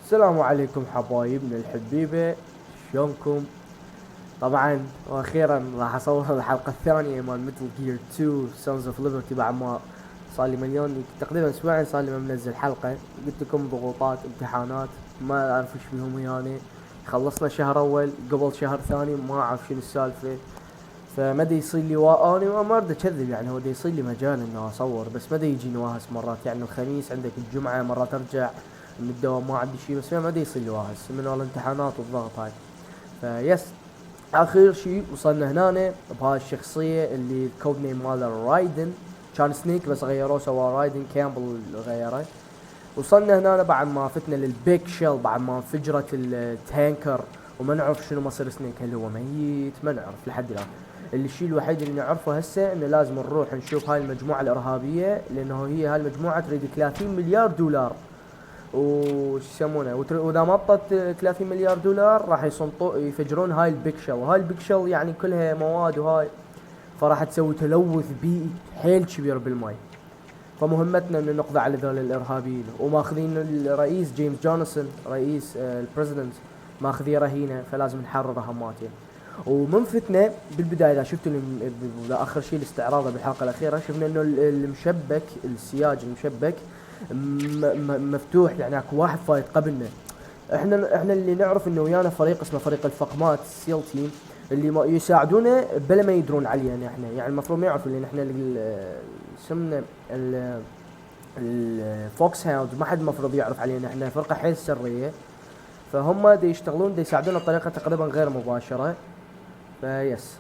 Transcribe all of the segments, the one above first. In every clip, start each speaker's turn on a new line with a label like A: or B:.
A: السلام عليكم حبايبنا الحبيبه، شونكم. طبعا واخيرا راح اصور الحلقه الثانيه مال متل جير 2 سونز اوف ليبرتي بعد ما صار لي مليون تقريبا اسبوعين صار لي ما منزل حلقه. قلت لكم ضغوطات امتحانات ما اعرف ايش بيهم يعني. خلصنا شهر اول قبل شهر ثاني ما اعرف شنو السالفه. فما دا يصير لي انا ما اريد اكذب يعني، هو دا يصير لي مجال انه اصور بس ما دا يجيني واهس مرات. يعني الخميس عندك الجمعه مرات ارجع من الدوام ما عندي شيء، بس ما دا يصير لي واهس من الامتحانات والضغط هاي. فيس اخر شيء وصلنا هنا بهاي الشخصيه اللي الكود نيم ماله رايدن، كان سنيك بس غيروه سوا رايدن كامبل غيره. وصلنا هنا بعد ما فتنا للبيك شيل بعد ما انفجرت التانكر، وما نعرف شنو مصير سنيك، هل هو ميت ما نعرف لحد الان. الشيء الوحيد اللي نعرفه هسه انه لازم نروح نشوف هاي المجموعه الارهابيه، لانه هي هاي المجموعه تريد 30 مليار دولار وش يسمونه، واذا ما طت 30 مليار دولار راح يصنطوا يفجرون هاي البيك شيل. وهاي البيك شيل يعني كلها مواد وهاي، فراح تسوي تلوث بيئي حيل كبير بالماء. فمهمتنا ان نقضي على ذول الارهابيين، وماخذين الرئيس جيمس جونسون رئيس البريزيدنت ماخذيه رهينه، فلازم نحرر هماتين. ومن فتنا بالبدايه اذا شفتوا اخر شيء الاستعراض بالحلقه الاخيره، شفنا انه المشبك السياج المشبك مفتوح، يعني اكو واحد فايت قبلنا. احنا اللي نعرف انه ويانا فريق اسمه فريق الفقمات السيل تيم اللي ما يساعدونا بلا ما يدرون علينا احنا، يعني المفروض ما يعرفوا لان احنا سمنا الفوكس هاوند، ما حد المفروض يعرف علينا، احنا فرقه حيل سريه. فهم دي يشتغلون دي يساعدونا بطريقه تقريبا غير مباشره. فيس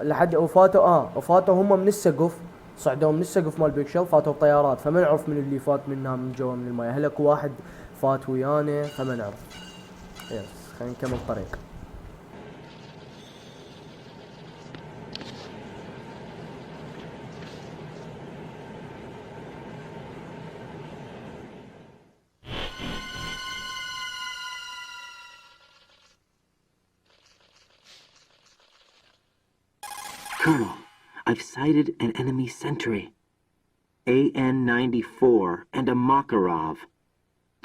A: لحد وفاتوا هم من السقف، صعدوا من السقف مال بيك شيل، فاتوا بطيارات، فما نعرف من اللي فات منها من جوا من الماء. هل اكو واحد فات ويانا فما نعرف. يس خلينا نكمل الطريق.
B: Colonel, I've sighted an enemy sentry. AN-94 and a Makarov.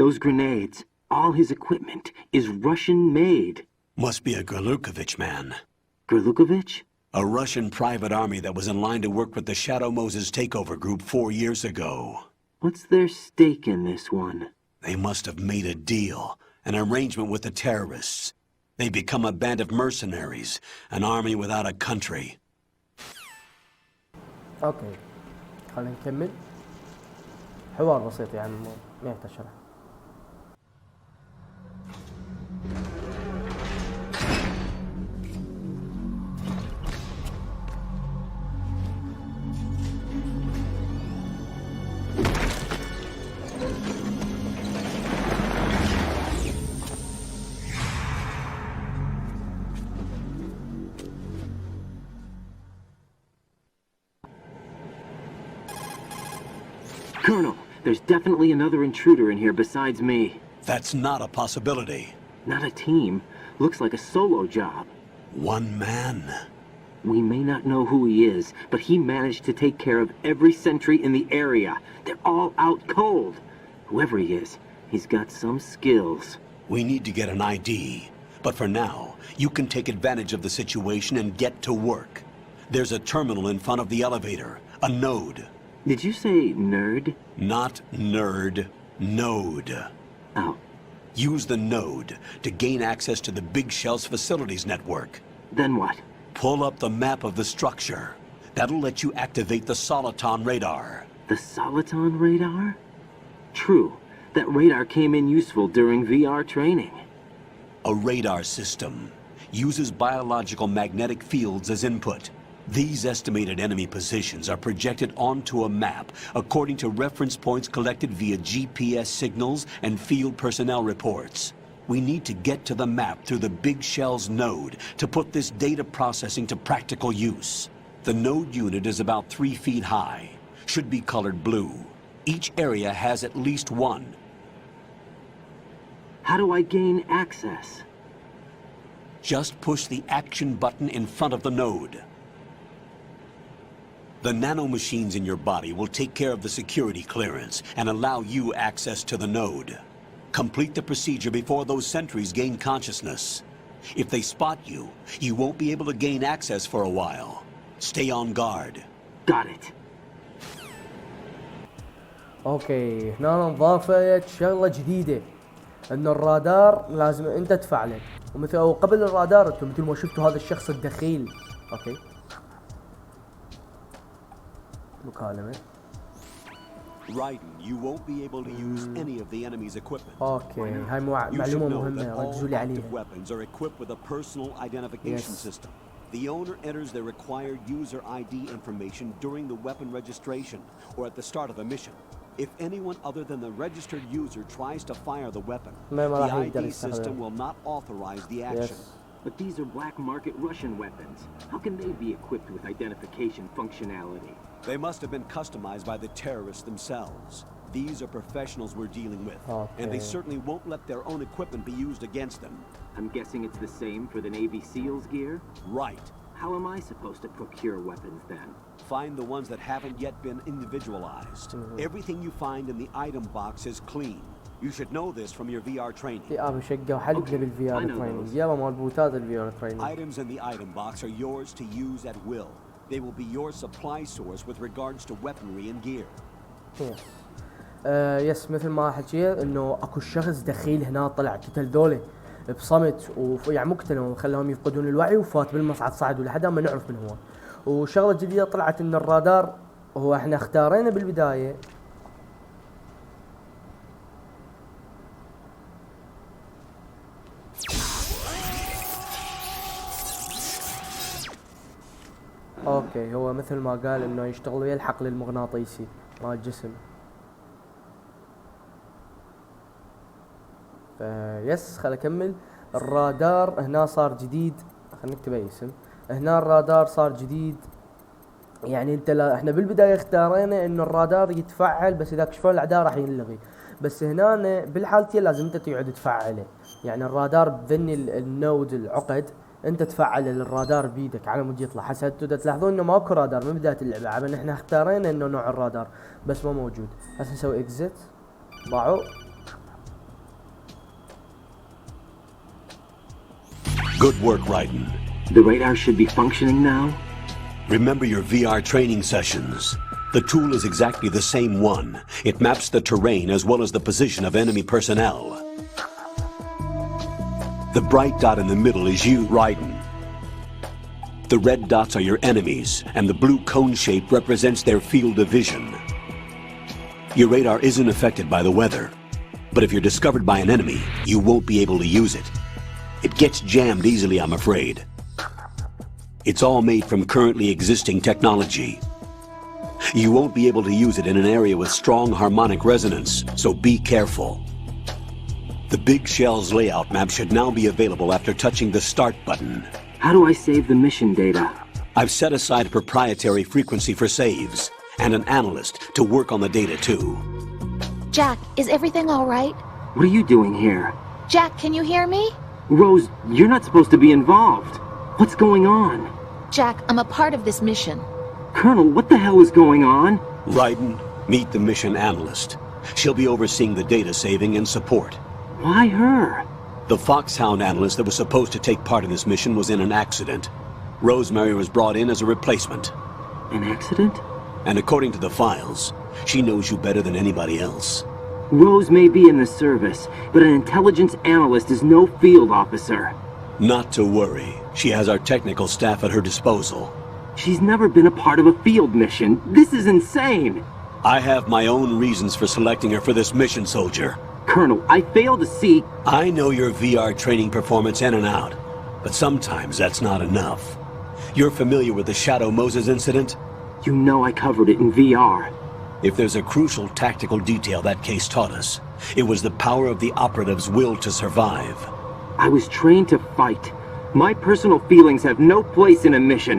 B: Those grenades, all his equipment, is Russian-made.
C: Must be a Gerlukovich man.
B: Gerlukovich?
C: A Russian private army that was in line to work with the Shadow Moses takeover group 4 years ago.
B: What's their stake in this one?
C: They must have made a deal, an arrangement with the terrorists. They become a band of mercenaries, an army without a country.
A: اوكي خلينا نكمل. حوار بسيط يعني ما يحتاج شرح.
B: Colonel, there's definitely another intruder in here besides me.
C: That's not a possibility.
B: Not a team. Looks like a solo job.
C: One man.
B: We may not know who he is, but he managed to take care of every sentry in the area. They're all out cold. Whoever he is, he's got some skills.
C: We need to get an ID. But for now, you can take advantage of the situation and get to work. There's a terminal in front of the elevator, a node.
B: Did you say nerd?
C: Not nerd, node.
B: Oh.
C: Use the node to gain access to the Big Shell's facilities network.
B: Then what?
C: Pull up the map of the structure. That'll let you activate the Soliton radar.
B: The Soliton radar? True. That radar came in useful during VR training.
C: A radar system uses biological magnetic fields as input. These estimated enemy positions are projected onto a map according to reference points collected via GPS signals and field personnel reports. We need to get to the map through the Big Shell's node to put this data processing to practical use. The node unit is about 3 feet high, should be colored blue. Each area has at least one.
B: How do I gain access?
C: Just push the action button in front of the node. The nanomachines in your body will take care of the security clearance and allow you access to the node. Complete the procedure before those sentries gain consciousness. If they spot you, you won't be able to gain access for a while. Stay on guard.
B: Got it.
A: اوكي، هنا انضافت شغلة جديدة، انه الرادار لازم انت تفعله، ومثل او قبل الرادار انتم مثل ما شفتوا هذا الشخص الدخيل. اوكي، مكالمة.
C: Raiden, you won't be able to use any of the enemy's equipment.
A: اوكي، هاي
C: You should
A: معلومة
C: know
A: مهمة
C: that
A: ركزوا
C: all
A: لي
C: active
A: عليها.
C: weapons are equipped with a personal identification
A: Yes.
C: system. The owner enters their required user ID information during the weapon registration or at the start of a mission. If anyone other than the registered user tries to fire the weapon, the ID system will not authorize the action.
A: Yes.
B: But these are black market Russian weapons. How can they be equipped with identification functionality?
C: They must have been customized by the terrorists themselves. These are professionals we're dealing with, and they certainly won't let their own equipment be used against them.
B: I'm guessing it's the same for the Navy SEALs gear?
C: Right.
B: How am I supposed to procure weapons then?
C: Find the ones that haven't yet been individualized. Everything you find in the item box is clean. You should know this from your VR training.
A: بشقة وحلقة بالفي ار تريننج، يابا مال بوتات الفي ار تريننج.
C: Items in the item box are yours to use at will. They will be your supply source with regards to weaponry and gear.
A: يس مثل ما حكيت انه اكو شخص دخيل هنا طلع قتل ذولي بصمت، يعني مو قتلهم، خلاهم يفقدون الوعي وفات بالمصعد صعدوا لحد ما نعرف من هو. وشغله جديده طلعت ان الرادار هو احنا اختارينا بالبدايه اوكي، هو مثل ما قال انه يشتغل ويا الحقل المغناطيسي مال الجسم. يس خل اكمل. الرادار هنا صار جديد، خلينا نكتب اي اسم. هنا الرادار صار جديد، يعني انت احنا بالبدايه اختارينا انه الرادار يتفعل بس اذا كشفوا الاعداء راح ينلغي، بس هنا بالحالتين لازم انت تقعد تفعله. يعني الرادار بذني النود العقد انت تفعل الرادار بيدك على مود يطلع. هسه انتم تلاحظون انه ماكو رادار من بدايه اللعبه، عشان احنا اختارينا انه نوع الرادار بس ما موجود. هسه نسوي اكزيت. ضاعوا.
C: Good work, Raiden.
B: The radar should be functioning now?
C: Remember your VR training sessions. The tool is exactly the same one. It maps the terrain as well as the position of enemy personnel. The bright dot in the middle is you, Raiden. The red dots are your enemies, and the blue cone shape represents their field of vision. Your radar isn't affected by the weather, but if you're discovered by an enemy, you won't be able to use it. It gets jammed easily, I'm afraid. It's all made from currently existing technology. You won't be able to use it in an area with strong harmonic resonance, so be careful. The Big Shell's layout map should now be available after touching the Start button.
B: How do I save the mission data?
C: I've set aside a proprietary frequency for saves, and an analyst to work on the data too.
D: Jack, is everything all right?
B: What are you doing here?
D: Jack, can you hear me?
B: Rose, you're not supposed to be involved. What's going on?
D: Jack, I'm a part of this mission.
B: Colonel, what the hell is going on?
C: Raiden, meet the mission analyst. She'll be overseeing the data saving and support.
B: Why her?
C: The Foxhound analyst that was supposed to take part in this mission was in an accident. Rosemary was brought in as a replacement.
B: An accident?
C: And according to the files, she knows you better than anybody else.
B: Rose may be in the service, but an intelligence analyst is no field officer.
C: Not to worry. She has our technical staff at her disposal.
B: She's never been a part of a field mission. This is insane.
C: I have my own reasons for selecting her for this mission, soldier.
B: Colonel, I fail to see...
C: I know your VR training performance in and out, but sometimes that's not enough. You're familiar with the Shadow Moses incident?
B: You know I covered it in VR.
C: If there's a crucial tactical detail that case taught us, it was the power of the operative's will to survive.
B: I was trained to fight. My personal feelings have no place in a mission.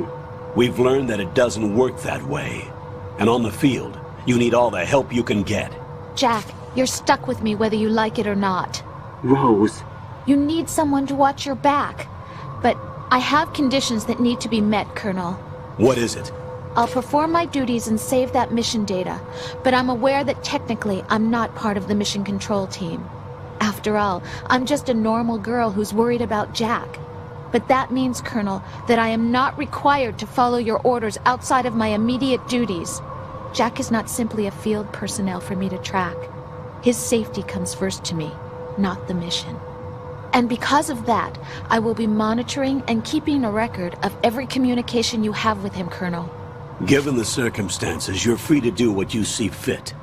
C: We've learned that it doesn't work that way. And on the field, you need all the help you can get.
D: Jack, you're stuck with me whether you like it or not.
B: Rose.
D: You need someone to watch your back. But I have conditions that need to be met, Colonel.
C: What is it?
D: I'll perform my duties and save that mission data, but I'm aware that technically I'm not part of the mission control team. After all, I'm just a normal girl who's worried about Jack. But that means, Colonel, that I am not required to follow your orders outside of my immediate duties. Jack is not simply a field personnel for me to track. His safety comes first to me, not the mission. And because of that, I will be monitoring and keeping a record of every communication you have with him, Colonel.
C: Given the circumstances, you're free to do what you see fit.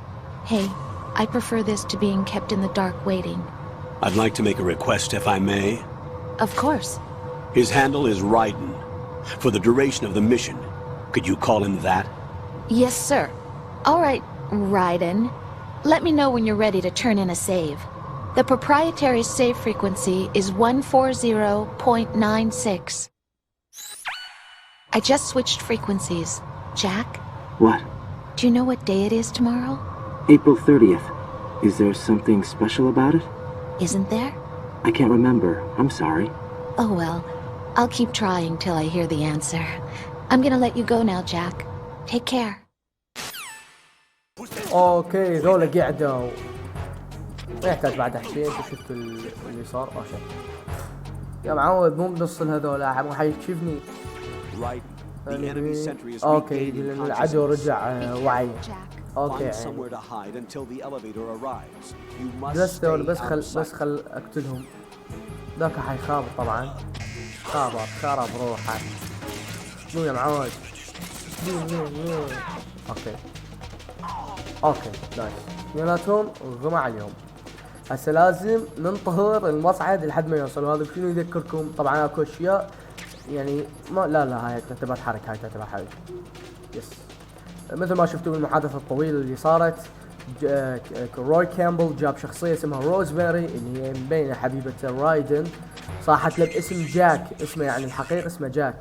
D: Hey, I prefer this to being kept in the dark waiting.
C: I'd like to make a request, if I may.
D: Of course.
C: His handle is Raiden. For the duration of the mission, could you call him that?
D: Yes, sir. All right, Raiden. Let me know when you're ready to turn in a save. The proprietary save frequency is 140.96. I just switched frequencies. Jack,
B: What?
D: do you know what day it is tomorrow?
B: April 30th. Is there something special about it?
D: Isn't there?
B: I can't remember. I'm sorry.
D: Oh well, I'll keep trying till I hear the answer. I'm gonna let you go now, Jack. Take care.
A: اوكي ذولا قعدوا. ما يحتاج بعد احكي. انتوا شفتوا اللي صار؟ شوف يا معود مو بنص هذولا مو حيكشفني. اوكي لان العدو رجع وعي. اوكي جلست بس خل اقتلهم. ذاك حيخابر طبعا. خرب روحه. مو يا معود. اوكي نايس. اثنيناتهم غمى عليهم. هسه لازم ننطهر المصعد لحد ما يوصل. وهذا شنو يذكركم؟ طبعا اكو اشياء يعني ما لا هاي تعتبر حركة. يس مثل ما شفتوا بالمحادثة الطويلة اللي صارت، روي كامبل جاب شخصية اسمها روزماري اللي هي مبينة حبيبة رايدن، صاحت له باسم جاك، اسمه يعني الحقيقي اسمه جاك.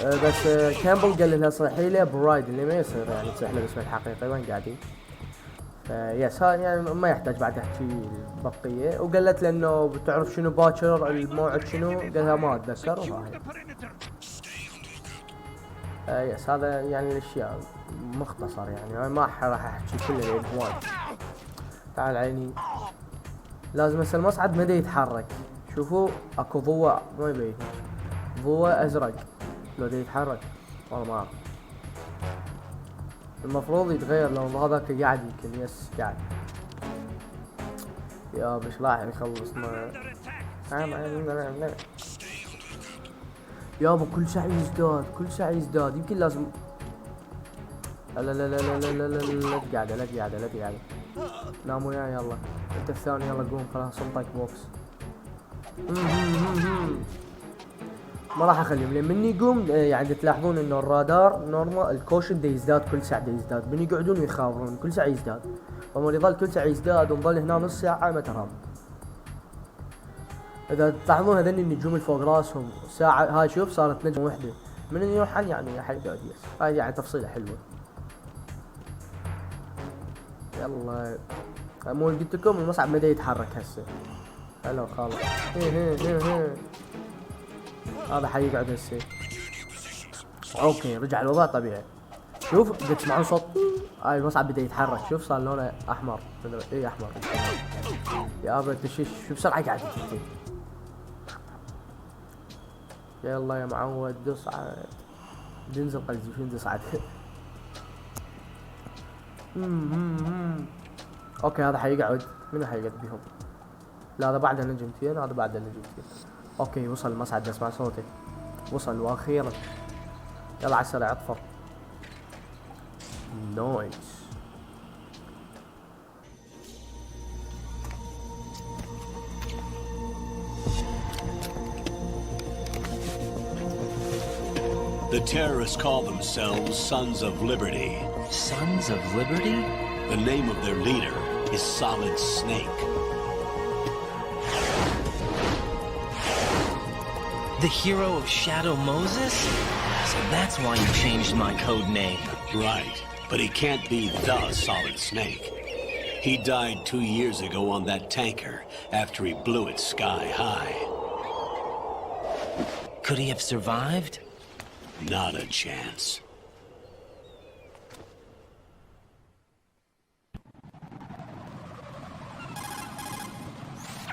A: بس كامبل قال لها صيحي له برايدن اللي ما يصير يعني تصيح له باسمه الحقيقي. وين قاعدين؟ يس ها يعني ما يحتاج بعد احكي البقية. وقالت له انه بتعرف شنو باكر الموعد شنو؟ قالها ما اتذكر. وهاي يس هذا يعني الاشياء مختصر يعني ما راح احكي كله لان وايد. تعال عيني. لازم هسه المصعد ما يتحرك. شوفوا اكو ضوء ما يبين، ضوء ازرق لو يتحرك والله ما اعرف. المفروض يتغير لو هذاك قاعد يمكن. يس قاعد. يا مش راح يخلصنا. يابا كل ساعة يزداد يمكن لازم. لا تقعد ناموا يا يلا. انت الثاني يلا قوم خلاص انطيك بوكس. ما راح اخليهم لان من يقوم يعني تلاحظون انه الرادار نورمال الكوشن يزداد كل ساعة يزداد. من يقعدون ويخابرون كل ساعة يزداد. فما اللي يظل كل ساعة يزداد ونظل هنا نص ساعة ما ترام. اذا تلاحظون هذول النجوم اللي فوق راسهم ساعة هاي شوف صارت نجمة واحدة من يوحن يعني حيداد. يس هاي يعني تفصيلة حلوة. يلا مو قلت لكم المصعد ما يتحرك هسه. هلا خالص. هذا حيقعد هسه. اوكي رجع الوضع طبيعي. شوف تسمعون صوت هاي المصعد بدا يتحرك. شوف صار لونه احمر. ايه احمر يا ابا شو بسرعه قاعد تجي. يلا يا معود دصعد. بننزل قلبي شو ندصعد. اوكي هذا حيقعد. منو حيقعد بيهم؟ لا هذا بعد النجمتين. اوكي وصل المصعد اسمع صوته. وصل واخيرا. يلا على السريع اطفر. نايس.
C: The terrorists call themselves Sons of Liberty.
E: Sons of Liberty?
C: The name of their leader is Solid Snake.
E: The hero of Shadow Moses? So that's why you changed my code name.
C: Right, but he can't be the Solid Snake. He died 2 years ago on that tanker after he blew it sky high.
E: Could he have survived?
C: Not a chance.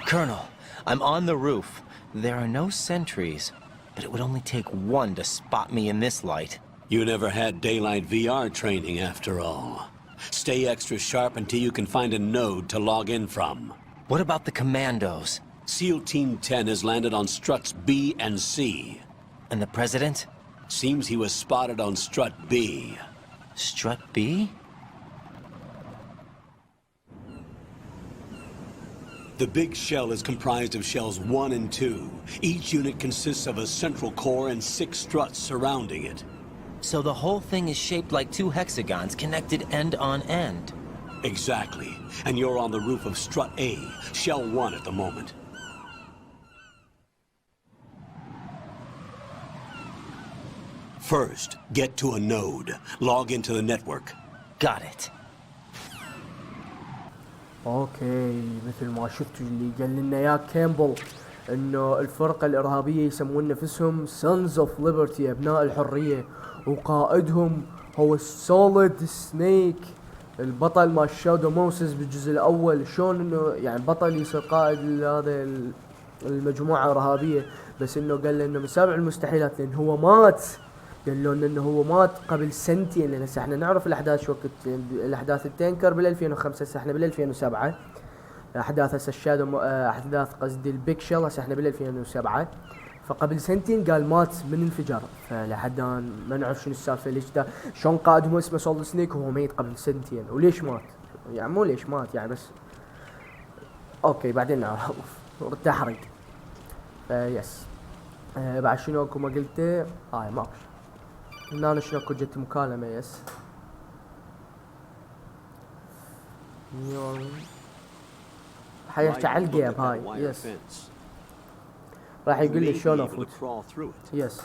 E: Colonel, I'm on the roof. There are no sentries, but it would only take one to spot me in this light.
C: You never had daylight VR training after all. Stay extra sharp until you can find a node to log in from.
E: What about the commandos?
C: SEAL Team 10 has landed on struts B and C.
E: And the president?
C: Seems he was spotted on strut B.
E: Strut B?
C: The big shell is comprised of shells 1 and 2. Each unit consists of a central core and 6 struts surrounding it.
E: So the whole thing is shaped like 2 hexagons connected end on end.
C: Exactly. And you're on the roof of strut A, shell 1 at the moment. First, get to a node. Log into the network.
E: Got it.
A: اوكي، مثل ما شفتوا اللي قال لنا يا كامبل انه الفرقة الارهابية يسمون نفسهم Sons of Liberty، ابناء الحرية، وقائدهم هو سوليد سنيك، البطل مال شادو موسس بالجزء الاول. شلون انه يعني بطل يصير قائد لهذا المجموعة الارهابية، بس انه قال انه من سابع المستحيلات لان هو مات. قال له انه هو مات قبل سنتين، لان هسه احنا نعرف الاحداث شو وقت الاحداث التانكر بال 2005، هسه احنا بال 2007. احداث هسه الشادو احداث قصدي البيك شيل هسه احنا بال 2007. فقبل سنتين قال مات من انفجار، فلحد الان ما نعرف شنو السالفه، ليش ده شلون قائدهم اسمه سولد سنيك وهو ميت قبل سنتين، وليش مات يعني، مو ليش مات يعني بس. اوكي بعدين نعرف. تحرق. يس. بعد شنو اكو ما قلته هاي ماكش. هنا شنو اكو جت مكالمة. يس حيرجع على الجاب هاي. يس راح يقول لي شلون افوت. يس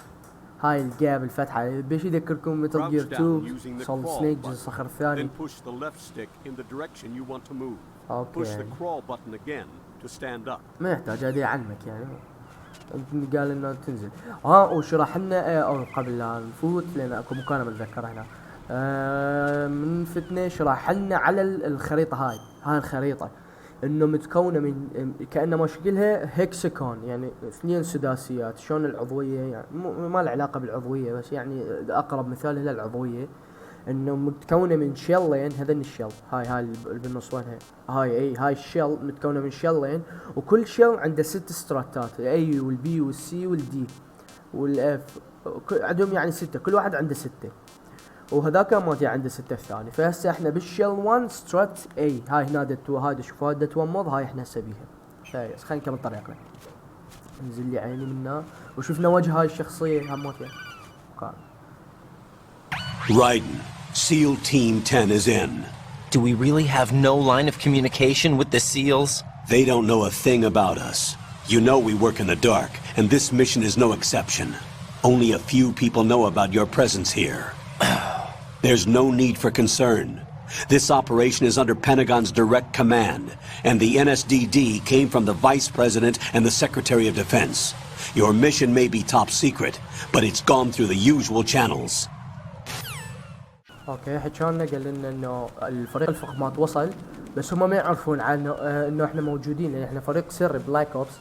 A: هاي الجاب الفتحة بيش يذكركم متل جير 2 سولد سنيك جزء الصخر الثاني. اوكي ما يحتاج هذه علمك يعني، قال انه تنزل. وشرح لنا او قبل لا نفوت لان اكو مكالمه اتذكر هنا من فتنه، شرح لنا على الخريطه هاي الخريطه انه متكونه من كانما شكلها هيكساكون، يعني 2 سداسيات. شلون العضويه يعني ما له علاقه بالعضويه، بس يعني اقرب مثال الى العضويه، انه متكونه من شيلين. هذين الشيل هاي اللي بالنص وينها هاي الشيل متكونه من شيلين، وكل شيل عنده 6 ستراتات، الاي والبي والسي والدي والاف، عندهم يعني 6، كل واحد عنده 6، وهذاك مالتي عنده 6 الثاني. فهسه احنا بالشيل 1 سترات اي، هاي هنا دتو، هذا شوفوا هذا تومض، هاي احنا هسه بيها. بس خلينا نكمل طريقنا. نزل لي عيني منها وشفنا وجه هاي الشخصيه هموتها.
C: Raiden, SEAL Team 10 is in.
E: Do we really have no line of communication with the SEALs?
C: They don't know a thing about us. You know we work in the dark, and this mission is no exception. Only a few people know about your presence here. There's no need for concern. This operation is under Pentagon's direct command, and the NSDD came from the Vice President and the Secretary of Defense. Your mission may be top secret, but it's gone through the usual channels.
A: اوكي حكالنا قال لنا انه الفريق الفخمات وصل، بس هم ما يعرفون عنه انه احنا موجودين، لان احنا فريق سري بلاك اوبس.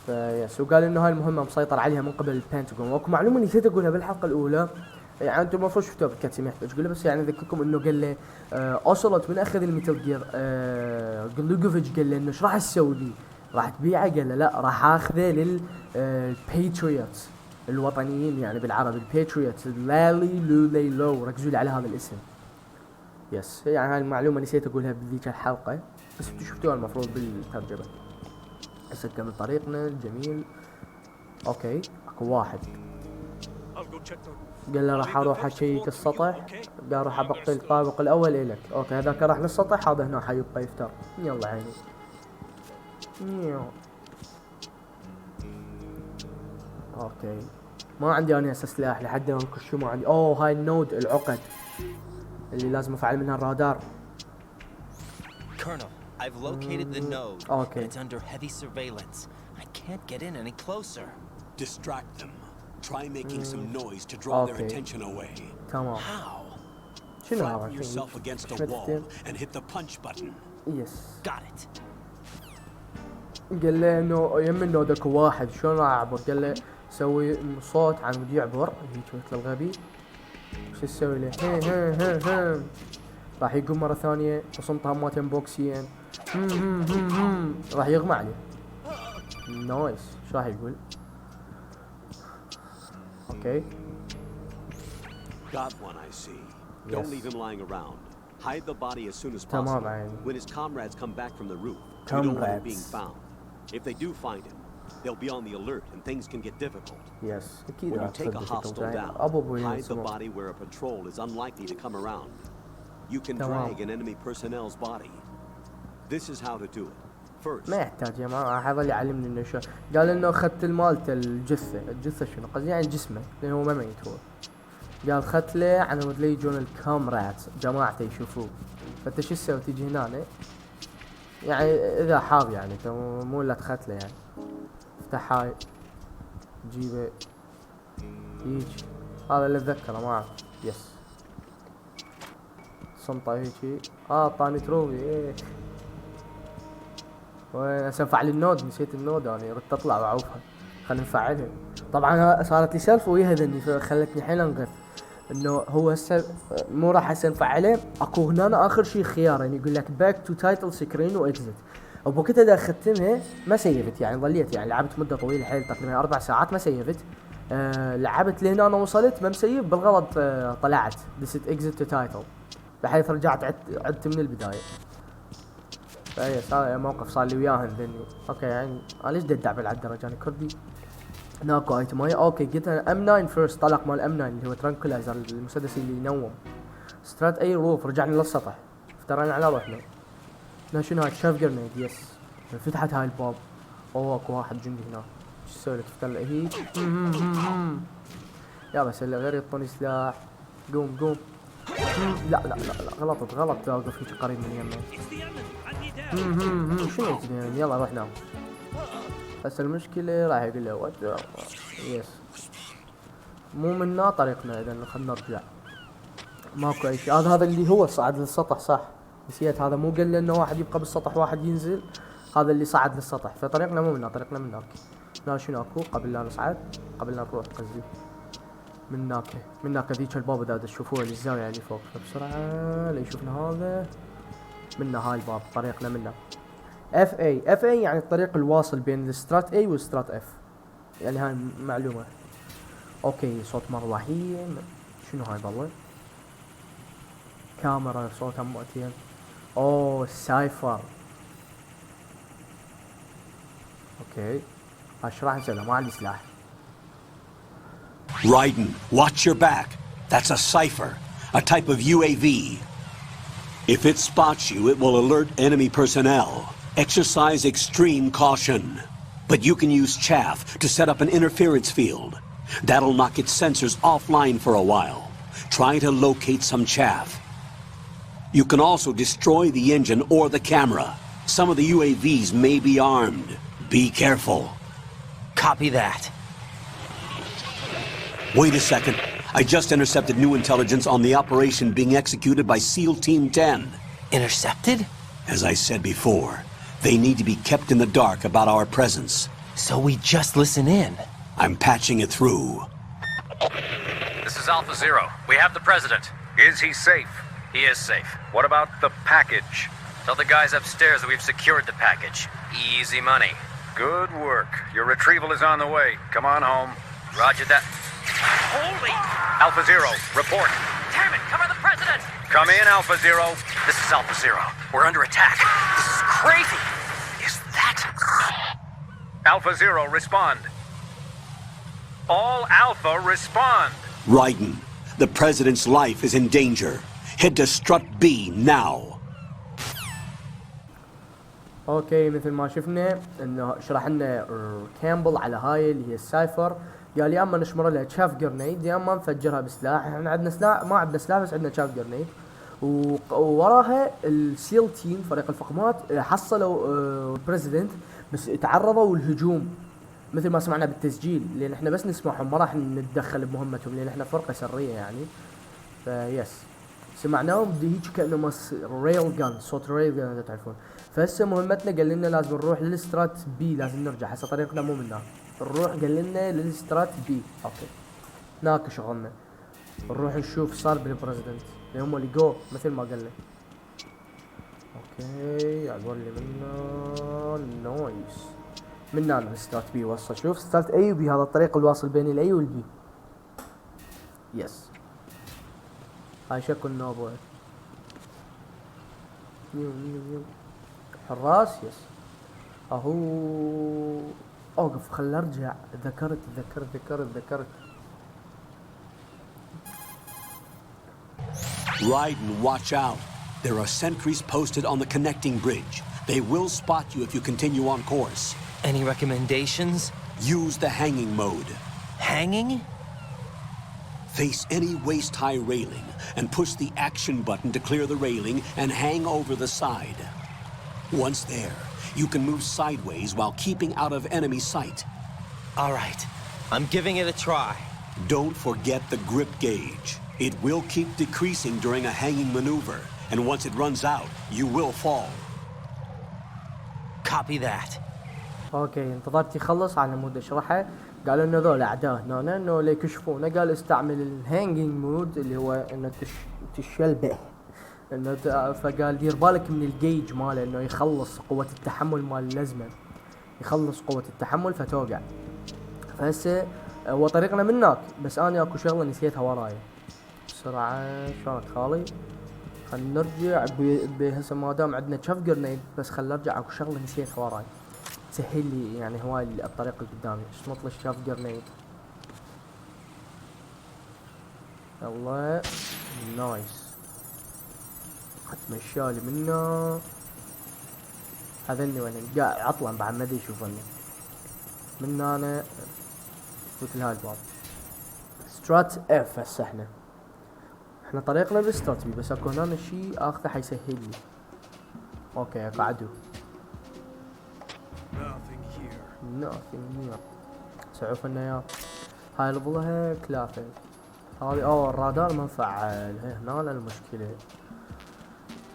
A: فيس وقال انه هاي المهمه مسيطر عليها من قبل البنتاغون. واكو معلومه نسيت اقولها بالحلقه الاولى، يعني انتم المفروض شفتوها بالكاتسين ما يحتاج اقولها، بس يعني اذكركم انه قال له اوسلوت من اخذ الميتال جير جلوجوفيتش قال له انه ايش راح تسوي لي؟ راح تبيعه؟ قال له لا راح اخذه للباتريوتس الوطنيين، يعني بالعربي الباتريوتس، لالي لولي لو، ركزوا لي على هذا الاسم. يس يعني هاي المعلومه نسيت اقولها بذيك الحلقه، بس انتم شفتوها المفروض بالترجمه. هسه نكمل طريقنا الجميل. اوكي اكو واحد قال له راح اروح اشيك السطح، قال راح ابقي الطابق الاول الك. اوكي هذاك راح للسطح، هذا هنا حيبقى يفتر. يلا عيني. اوكي ما عندي انا هسه سلاح لحد الان، شو ما عندي. هاي النود العقد اللي لازم افعل منها الرادار.
E: Colonel, I've located the node.
A: Okay.
E: It's under heavy surveillance. I can't get in any closer.
C: Distract them. Try making some noise to draw their
A: Okay.
C: attention away.
A: تمام.
E: How?
A: شنو
C: Flatten
A: هذا؟
C: yourself against a wall and hit the punch button.
A: يس.
E: Got it.
A: قال له انه يم انه داك واحد شلون راح اعبر؟ قال له سوي صوت عن ود يعبر هيك مثل الغبي. شو تسوي له؟ هي راح يقوم مرة ثانية وصمتها ماتين بوكسين. راح يغمى عليه. نايس. شو راح يقول؟ اوكي.
C: Got one, I see. Don't
A: Yes.
C: leave him lying around. Hide the body as soon as
A: تمام
C: possible.
A: عيني.
C: When his comrades come back from the roof, you don't want him being
A: Comrades.
C: found. If they do find him, they'll be on the alert and things can get difficult.
A: يس اكيد
C: When
A: راح
C: you take a
A: تصير
C: hostile
A: مشاكل جاية.
C: down,
A: ابو ابوي
C: hide the
A: ينسمع.
C: body where a patrol is unlikely to come around. You can
A: تمام.
C: drag an enemy personnel's body. This is how to do it. First,
A: ما يحتاج يا ما راح يظل يعلمني انه شو. قال انه اخذت مالته الجثة شنو قصدي يعني جسمه لانه هو ما ميت هو. قال اخذت له على مود لا يجون الكامرات جماعته يشوفوه. فانت شو تسوي؟ تيجي هنا يعني اذا حاب يعني انت مو لا تخت له يعني. افتح هاي جيبه هيج. هذا اللي اتذكره ما اعرف. يس صمته هيجي. طاني تروفي ايه. وين سنفعل النود؟ نسيت النود انا ردت اطلع واعوفها. خلينا نفعلها. طبعا صارت لي سالفه وياها ذني فخلتني حيل انغث انه هو هسه مو راح هسه نفعله. اكو هنا اخر شيء خيار يعني يقول لك باك تو تايتل سكرين واكزت. وبوقتها دا ختمها ما سيفت يعني ظليت يعني لعبت مده طويله حيل تقريبا 4 ساعات ما سيفت. لعبت لهنا انا وصلت ما مسيف بالغلط. طلعت دست اكزت تو تايتل بحيث رجعت عدت من البدايه. فهي صار موقف صار لي وياهن ذني. اوكي يعني انا ليش دعبل على الدرجه انا كردي. ناكو ايتم هاي اوكي قلت انا ام 9 فيرست. طلق مال ام 9 اللي هو ترانكولايزر المسدس اللي ينوم. سترات اي روف رجعنا للسطح افترينا على روحنا. هنا شنو هاي شاف جرنيد. يس فتحت هاي الباب. اكو واحد جندي هنا. شو اسوي لك؟ افتر هيك يا بس اللي غير يعطوني سلاح. قوم لا غلط اوقف هيك قريب من يمي. شنو يجنن؟ يلا روح نام. بس المشكلة راح يقول له يس مو منا طريقنا اذا خلنا نرجع. ماكو اي شيء. هذا اللي هو صعد للسطح صح. نسيت هذا مو قال لي انه واحد يبقى بالسطح واحد ينزل. هذا اللي صعد للسطح فطريقنا مو منا طريقنا من هناك. لا شنو اكو قبل لا نصعد قبل لا نروح قصدي من هناك ذيك الباب اذا تشوفوها الزاوية اللي فوق فبسرعة لا يشوفنا هذا. منا هاي الباب طريقنا منا. اف اي يعني الطريق الواصل بين السترات اي والسترات اف يعني هاي معلومة. اوكي صوت مروحين. شنو هاي بالله؟ كاميرا صوتها مؤتين. سايفر. اوكي ايش راح نسوي؟ ما عندي سلاح.
C: Raiden, watch your back. That's a cipher, a type of UAV. If it spots you, it will alert enemy personnel. Exercise extreme caution. But you can use chaff to set up an interference field. That'll knock its sensors offline for a while. Try to locate some chaff. You can also destroy the engine or the camera. Some of the UAVs may be armed. Be careful.
E: Copy that.
C: Wait a second. I just intercepted new intelligence on the operation being executed by SEAL Team 10.
E: Intercepted?
C: As I said before, they need to be kept in the dark about our presence.
E: So we just listen in.
C: I'm patching it through.
F: This is Alpha Zero. We have the president. Is he safe? He is safe. What about the package? Tell the guys upstairs that we've secured the package. Easy money. Good work. Your retrieval is on the way. Come on home. Roger that. Holy! Alpha Zero, report. Damn it, cover the president! Come in, Alpha Zero. This is Alpha Zero. We're under attack. This is crazy. Is that... Alpha Zero, respond. All Alpha, respond.
C: Raiden, the President's life is in danger. Head to Strut B now.
A: اوكي مثل ما شفنا انه شرح لنا كامبل على هاي اللي هي السايفر. قال يا اما نشمر لها تشاف جرنيد يا اما نفجرها بسلاح. احنا عندنا سلاح ما عندنا سلاح بس عندنا تشاف جرنيد. ووراها السيل تيم فريق الفقمات حصلوا البريزيدنت بس تعرضوا للهجوم مثل ما سمعنا بالتسجيل لان احنا بس نسمعهم ما راح نتدخل بمهمتهم لان احنا فرقة سرية يعني. فيس سمعناهم بده هيك كانه مس ريل جان، صوت ريل جان اذا تعرفون. فهسه مهمتنا قال لنا لازم نروح للسترات بي، لازم نرجع هسه طريقنا مو من هناك، نروح قال لنا للسترات بي. اوكي هناك شغلنا، نروح نشوف صار بالبريزيدنت اللي هم اللي جو مثل ما قال لنا. اوكي اقول لي منا نويس منا السترات بي وصل. شوف سترات اي وبي، هذا الطريق الواصل بين الاي والبي. يس هاي شكل نوبه حراس. يس اهو اوقف خل ارجع. ذكرت
C: Ride and watch out. There are sentries posted on the connecting bridge. They will spot you if you continue on course.
E: Any recommendations?
C: Use the hanging mode.
E: Hanging?
C: Face any waist-high railing and push the action button to clear the railing and hang over the side. Once there, you can move sideways while keeping out of enemy sight.
E: All right, I'm giving it a try.
C: Don't forget the grip gauge. It will keep decreasing during a hanging maneuver, and once it runs out, you will fall.
E: Copy that.
A: اوكي انتظرت يخلص على مود اشرحه. قالوا انه ذول اعداء هنا انه ليكشفونه. قال استعمل الهانجينج مود اللي هو انه تشلبه انه فقال دير بالك من الجيج ماله انه يخلص قوة التحمل مال اللزمة، يخلص قوة التحمل فتوقع. فهسه هو طريقنا من هناك، بس انا اكو شغلة نسيتها وراي بسرعة. شلونك خالي؟ خلينا نرجع هسه ما دام عندنا شف جرنيد، بس خلينا نرجع اكو شغلة نسيتها وراي تسهل لي يعني هواي الطريق اللي قدامي. شنط لي الشاف جرنيد. يلا نايس اتمشالي منه. هذني وين قاعد عطلان بعد ما ادري يشوفني من انا. فوت لهاي الباب سترات اف. هسه احنا طريقنا بالسترات بي، بس اكو هنا شي اخذه حيسهل لي. اوكي اكو عدو. nothing here. سعوف النياب هاي الظلها كلافة هذه. الرادار ما نفعل هنا المشكلة.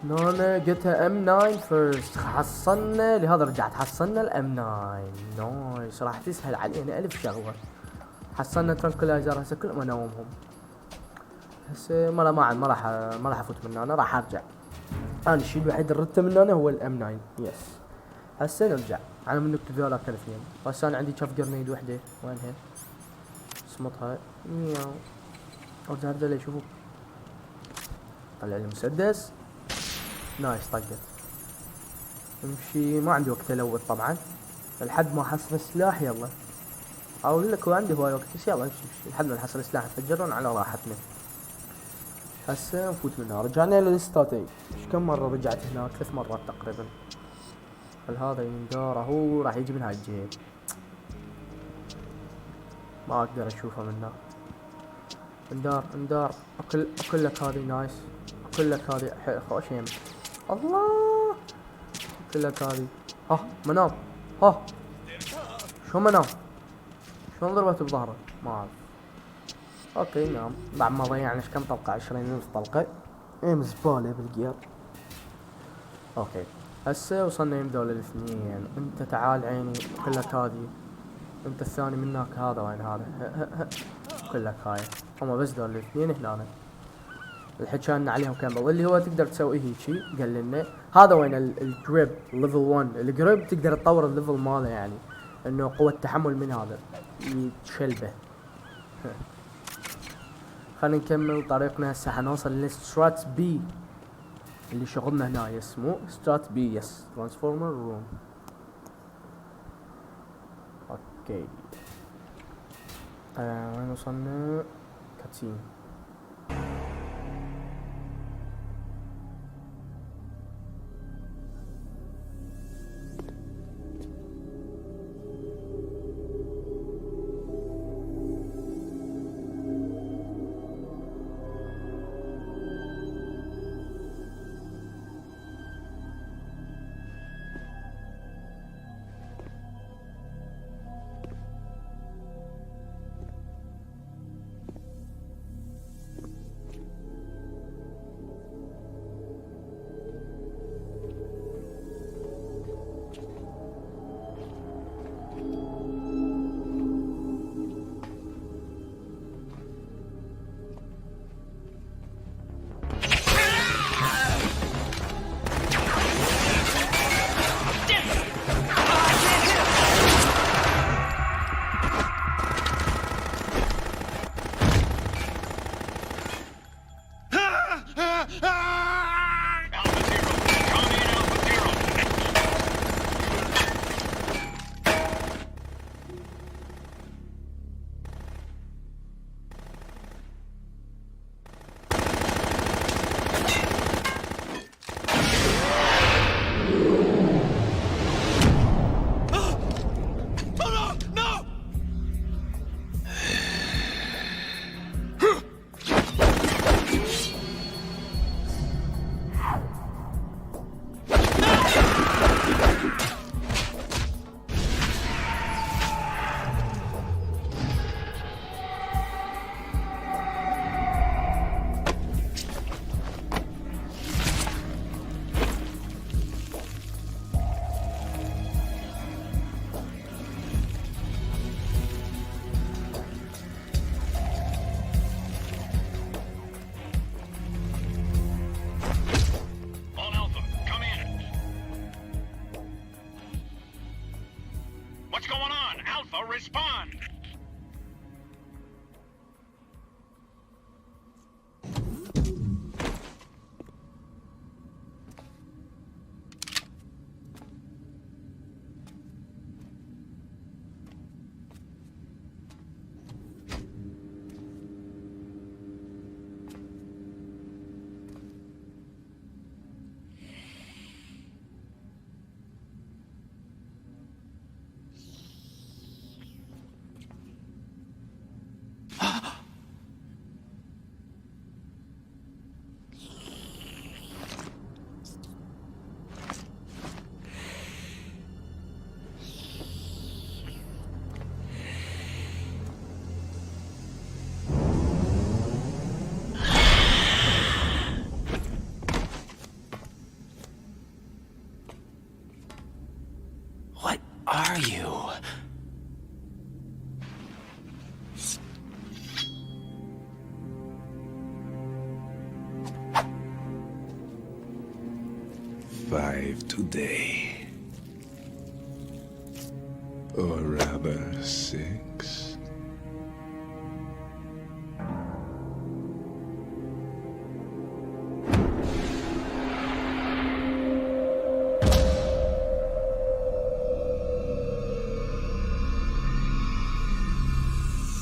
A: هنا قلتها M9 first. حصلنا لهذا رجعت حصلنا الام 9 نايس. راح تسهل علينا الف شغلة. حصلنا ترانكلايزر هسه كلهم انومهم. هسه ما راح افوت من هنا، راح ارجع. انا الشيء الوحيد اللي ردته من هنا هو الام 9. يس هسه نرجع على من نكتب ذولا كلفين. بس انا عندي شاف جرنيد وحده. وينها؟ صمتها مياو. ارجع هذول يشوفوا. طلع لي مسدس نايس. طقت امشي. ما عندي وقت الوث طبعا لحد ما احصل السلاح. يلا اقول لك هو عندي هواي وقت، بس يلا نمشي لحد ما نحصل السلاح نفجرون على راحتنا. هسه نفوت منها. رجعنا للاستراتيجي. كم مرة رجعت هناك؟ 3 مرات تقريبا. هل هذا يندار؟ اهو راح يجي من هاي الجهة. ما اقدر اشوفه من هنا. اندار اكل لك هذه نايس. اكل لك هذه خوش يم. الله اكل لك هذه. منام. شو منام؟ شلون ضربت بظهره؟ ما اعرف. اوكي نام بعد ما ضيعنا كم طلقة؟ 20,000 طلقة. زبالة بالقير. اوكي هسه وصلنا يم ذول الاثنين. انت تعال عيني كلك هذه. انت الثاني منك هذا. وين هذا؟ كلك هاي. هما بس ذول الاثنين هنا. الحكي لنا عليهم كان اللي هو تقدر تسوي هيجي. قال لنا هذا وين الجريب ليفل 1. الجريب تقدر تطور الليفل ماله، يعني انه قوة تحمل من هذا يتشلبه. خلينا نكمل طريقنا. هسه حنوصل للسترات بي اللي شغلنا هنا اسمه سترات بي. يس ترانسفورمر روم. اوكي وين وصلنا؟ كاتسين.
G: What's going on? Alpha, respond!
E: Are you?
H: Five today. Or rather, 6.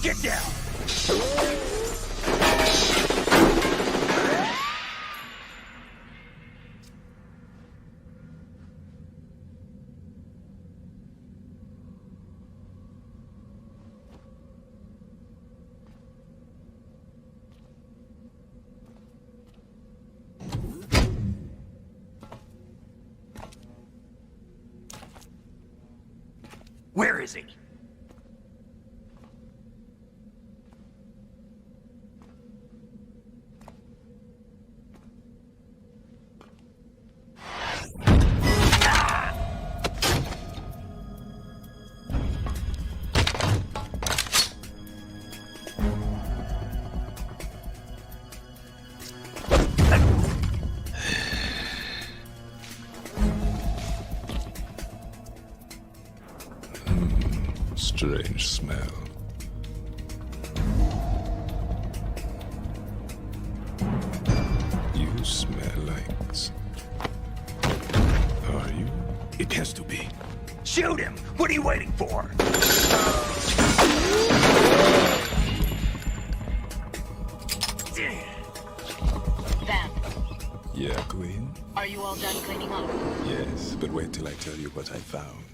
G: Get down! Where is he?
H: Strange smell. You smell like... Are you?
G: It has to be. Shoot him! What are you waiting for?
I: Van,
H: Yeah, Queen?
I: are you all done cleaning up?
H: Yes, but wait till I tell you what I found.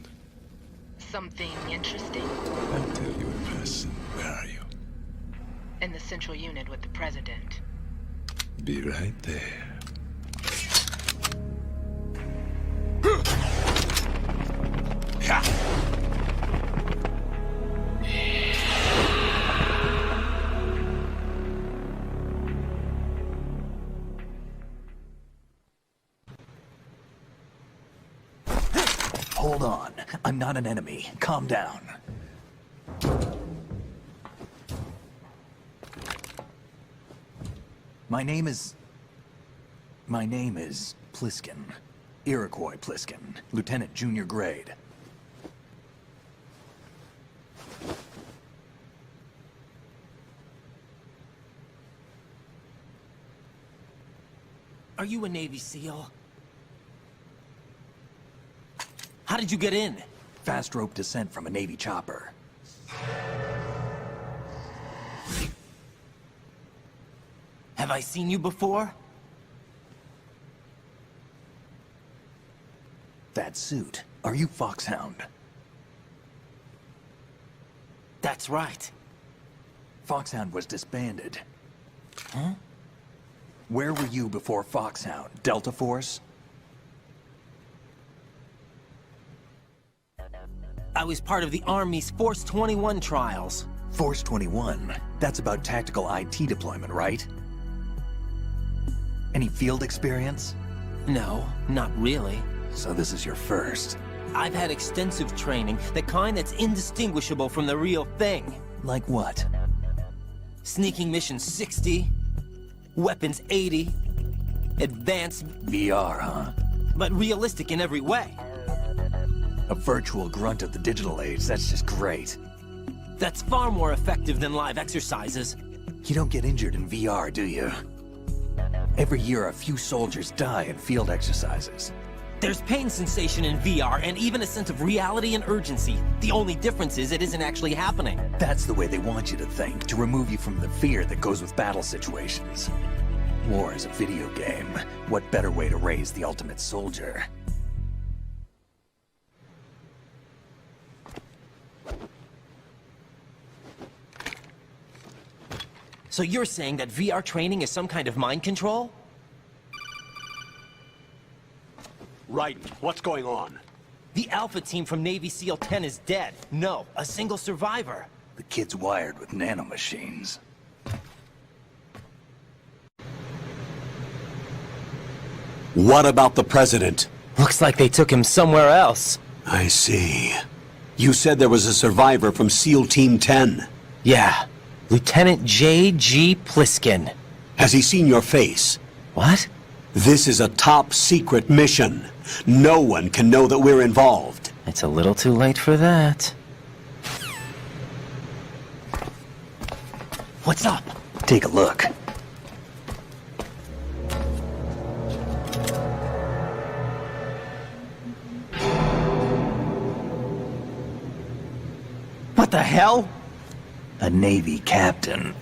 I: Something interesting?
H: I'll tell you in person. Where are you?
I: In the central unit with the president.
H: Be right there.
G: Hold on. I'm not an enemy. Calm down. My name is Pliskin. Iroquois Pliskin. Lieutenant Junior Grade.
E: Are you a Navy SEAL? How did you get in?
G: Fast rope descent from a Navy chopper.
E: Have I seen you before?
G: That suit. Are you Foxhound?
E: That's right.
G: Foxhound was disbanded. Huh? Where were you before Foxhound? Delta Force?
E: I was part of the Army's Force 21 trials.
G: Force 21? That's about tactical IT deployment, right? Any field experience?
E: No, not really.
G: So this is your first.
E: I've had extensive training, the kind that's indistinguishable from the real thing.
G: Like what?
E: Sneaking mission 60, weapons 80, advanced...
G: VR, huh?
E: but realistic in every way.
G: A virtual grunt of the digital age, that's just great.
E: That's far more effective than live exercises.
G: You don't get injured in VR, do you? Every year, a few soldiers die in field exercises.
E: There's pain sensation in VR and even a sense of reality and urgency. The only difference is it isn't actually happening.
G: That's the way they want you to think, to remove you from the fear that goes with battle situations. War is a video game. What better way to raise the ultimate soldier?
E: So you're saying that VR training is some kind of mind control?
C: Right. What's going on?
E: The Alpha team from Navy SEAL 10 is dead. No, a single survivor.
G: The kid's wired with nanomachines.
C: What about the president?
E: Looks like they took him somewhere else.
C: I see. You said there was a survivor from SEAL Team 10.
E: Yeah. Lieutenant J.G. Pliskin.
C: Has he seen your face?
E: What?
C: This is a top secret mission. No one can know that we're involved.
E: It's a little too late for that. What's up?
G: Take a look.
E: What the hell?
G: A Navy captain.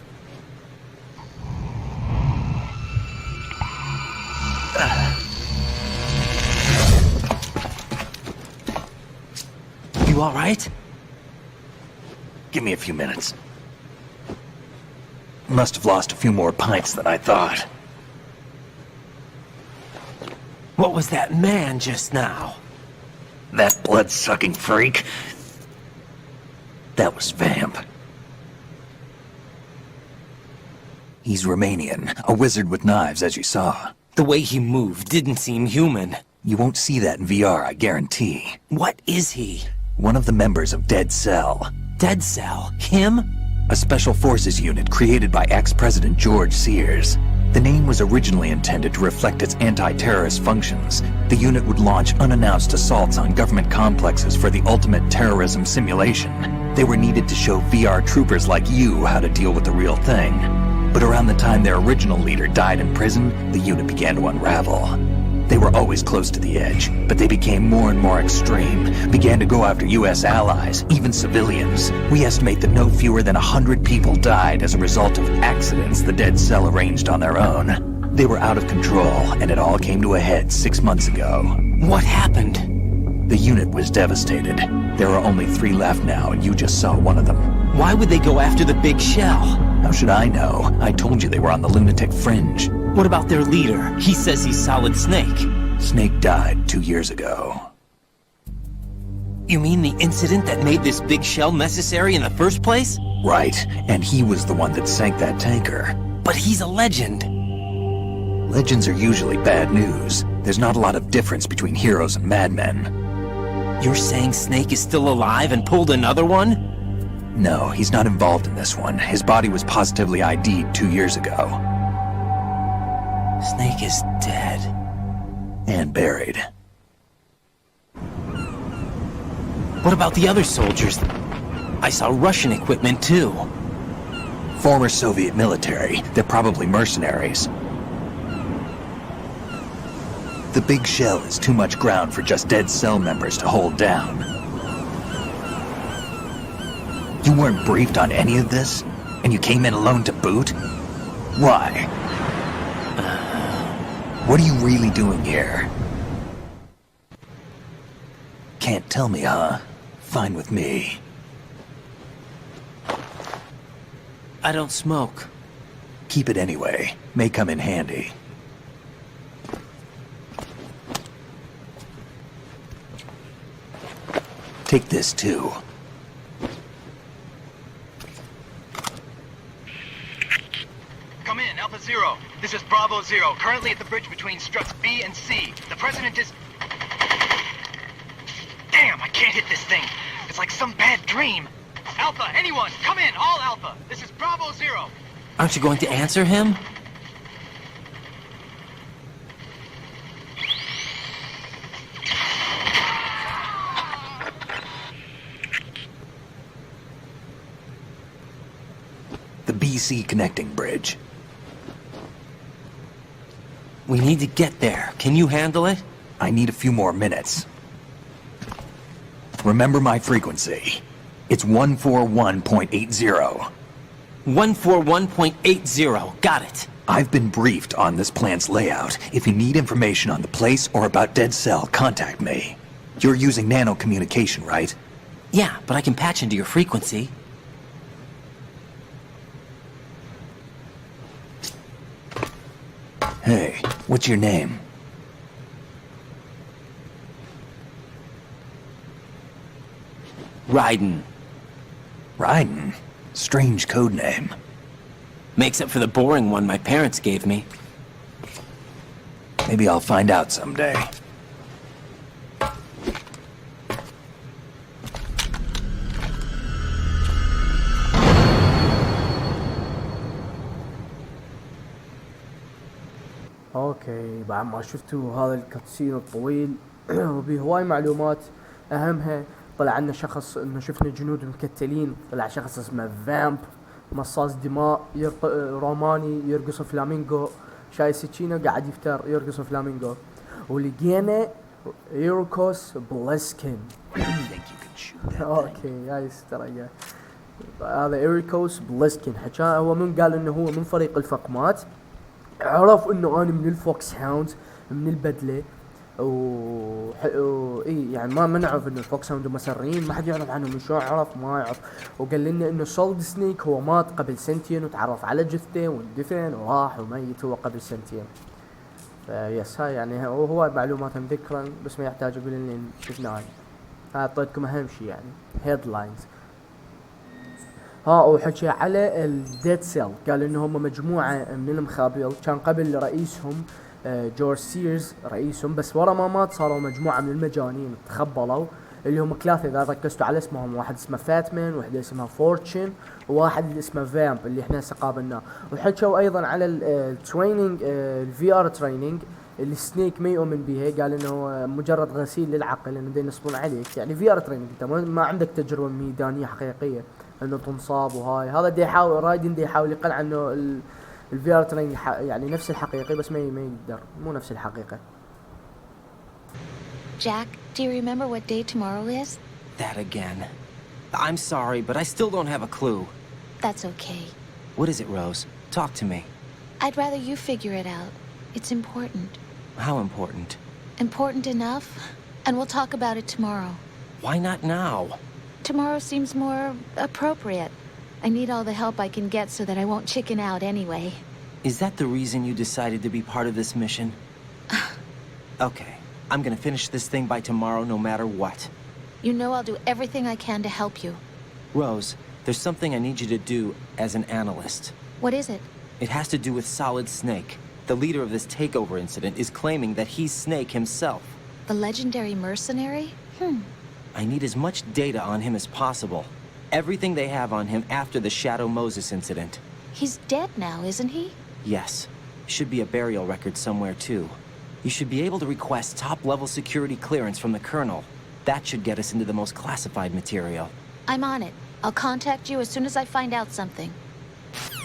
E: You all right?
G: Give me a few minutes. Must have lost a few more pints than I thought.
E: What was that man just now?
G: That blood-sucking freak? That was Vamp. He's Romanian, a wizard with knives, as you saw.
E: The way he moved didn't seem human.
G: You won't see that in VR, I guarantee.
E: What is he?
G: One of the members of Dead Cell.
E: Dead Cell? Him?
G: A special forces unit created by ex-President George Sears. The name was originally intended to reflect its anti-terrorist functions. The unit would launch unannounced assaults on government complexes for the ultimate terrorism simulation. They were needed to show VR troopers like you how to deal with the real thing. But around the time their original leader died in prison, the unit began to unravel. They were always close to the edge, but they became more and more extreme, began to go after U.S. allies, even civilians. We estimate that no fewer than 100 people died as a result of accidents the Dead Cell arranged on their own. They were out of control, and it all came to a head 6 months ago.
E: What happened?
G: The unit was devastated. There are only 3 left now, and you just saw one of them.
E: Why would they go after the big shell?
G: How should I know? I told you they were on the lunatic fringe.
E: What about their leader? He says he's Solid Snake.
G: Snake died 2 years ago.
E: You mean the incident that made this big shell necessary in the first place?
G: Right, and he was the one that sank that tanker.
E: But he's a legend.
G: Legends are usually bad news. There's not a lot of difference between heroes and madmen.
E: You're saying Snake is still alive and pulled another one?
G: No, he's not involved in this one. His body was positively ID'd 2 years ago.
E: Snake is dead.
G: And buried.
E: What about the other soldiers? I saw Russian equipment too.
G: Former Soviet military. They're probably mercenaries. The big shell is too much ground for just Dead Cell members to hold down. You weren't briefed on any of this? And you came in alone to boot? Why? What are you really doing here? Can't tell me, huh? Fine with me.
E: I don't smoke.
G: Keep it anyway. May come in handy. Take this too.
J: Come in, Alpha Zero. This is Bravo Zero, currently at the bridge between struts B and C. The President is... Damn, I can't hit this thing. It's like some bad dream. Alpha, anyone, come in, all Alpha. This is Bravo Zero.
E: Aren't you going to answer him?
G: DC connecting bridge.
E: We need to get there. Can you handle it?
G: I need a few more minutes. Remember my frequency. It's 141.80.
E: 141.80. Got it.
G: I've been briefed on this plant's layout. If you need information on the place or about Dead Cell, contact me. You're using nano communication, right?
E: Yeah, but I can patch into your frequency.
G: Hey, what's your name?
E: Raiden.
G: Raiden? Strange code name.
E: Makes up for the boring one my parents gave me.
G: Maybe I'll find out someday.
A: اوكي، بعد ما شفتوا هذا الكاتسين الطويل وبيه هواي معلومات، اهمها طلع عنا شخص، انه شفنا جنود مكتلين، طلع شخص اسمه فامب، مصاص دماء، روماني يرقص فلامينغو، شاي سكينة قاعد يفتر يرقص فلامينغو، ولقينا ايروكوس بلسكن. اوكي هاي استريا، هذا ايروكوس بلسكن، حكى هو من قال انه هو من فريق الفقمات، عرف انه انا من الفوكس هاوندز من البدله اي يعني ما نعرف انه الفوكس هاوند مسرين، ما حد يعرف عنهم، من شلون عرف ما يعرف، وقال لنا انه سولد سنيك هو مات قبل سنتين وتعرف على جثته واندفن وراح وميت هو قبل سنتين. فيس هاي يعني هو معلوماتهم ذكرا، بس ما يحتاج اقول اني شفناها. هاي اعطيتكم اهم شيء يعني هيدلاينز. وحكي على الديد سيل، قال انه هم مجموعه من المخابيل، كان قبل رئيسهم جورج سيرز رئيسهم، بس ورا ما مات صاروا مجموعه من المجانين تخبلوا، اللي هم ثلاثه اذا ركزتوا على اسمهم، واحد اسمه فاتمان، واحده اسمها فورتشن، وواحد اللي اسمه فامب اللي احنا هسه قابلناه. وحكوا ايضا على التريننج، الفي ار تريننج اللي سنيك ما يؤمن بيها، قال انه مجرد غسيل للعقل، انه بدنا ينصبون عليك، يعني في ار تريننج انت ما عندك تجربه ميدانيه حقيقيه انه تنصاب وهاي. هذا دي يحاول رايدن، دي يحاول يقنع انه الفي ار تريننج يعني نفس الحقيقي، بس ما يقدر، مو نفس الحقيقه.
D: Jack, do you remember what day tomorrow is?
E: That again. I'm sorry, but I still don't have a clue.
D: That's okay.
E: What is it, Rose? Talk to me.
D: I'd rather you figure it out. It's important.
E: How important?
D: Important enough? And we'll talk about it tomorrow.
E: Why not now?
D: Tomorrow seems more appropriate. I need all the help I can get so that I won't chicken out anyway.
E: Is that the reason you decided to be part of this mission? Okay, I'm gonna finish this thing by tomorrow no matter what.
D: You know I'll do everything I can to help you.
E: Rose, there's something I need you to do as an analyst.
D: What is it?
E: It has to do with Solid Snake. The leader of this takeover incident is claiming that he's Snake himself.
D: The legendary mercenary?
E: I need as much data on him as possible. Everything they have on him after the Shadow Moses incident.
D: He's dead now, isn't he?
E: Yes. Should be a burial record somewhere too. You should be able to request top-level security clearance from the Colonel. That should get us into the most classified material.
D: I'm on it. I'll contact you as soon as I find out something.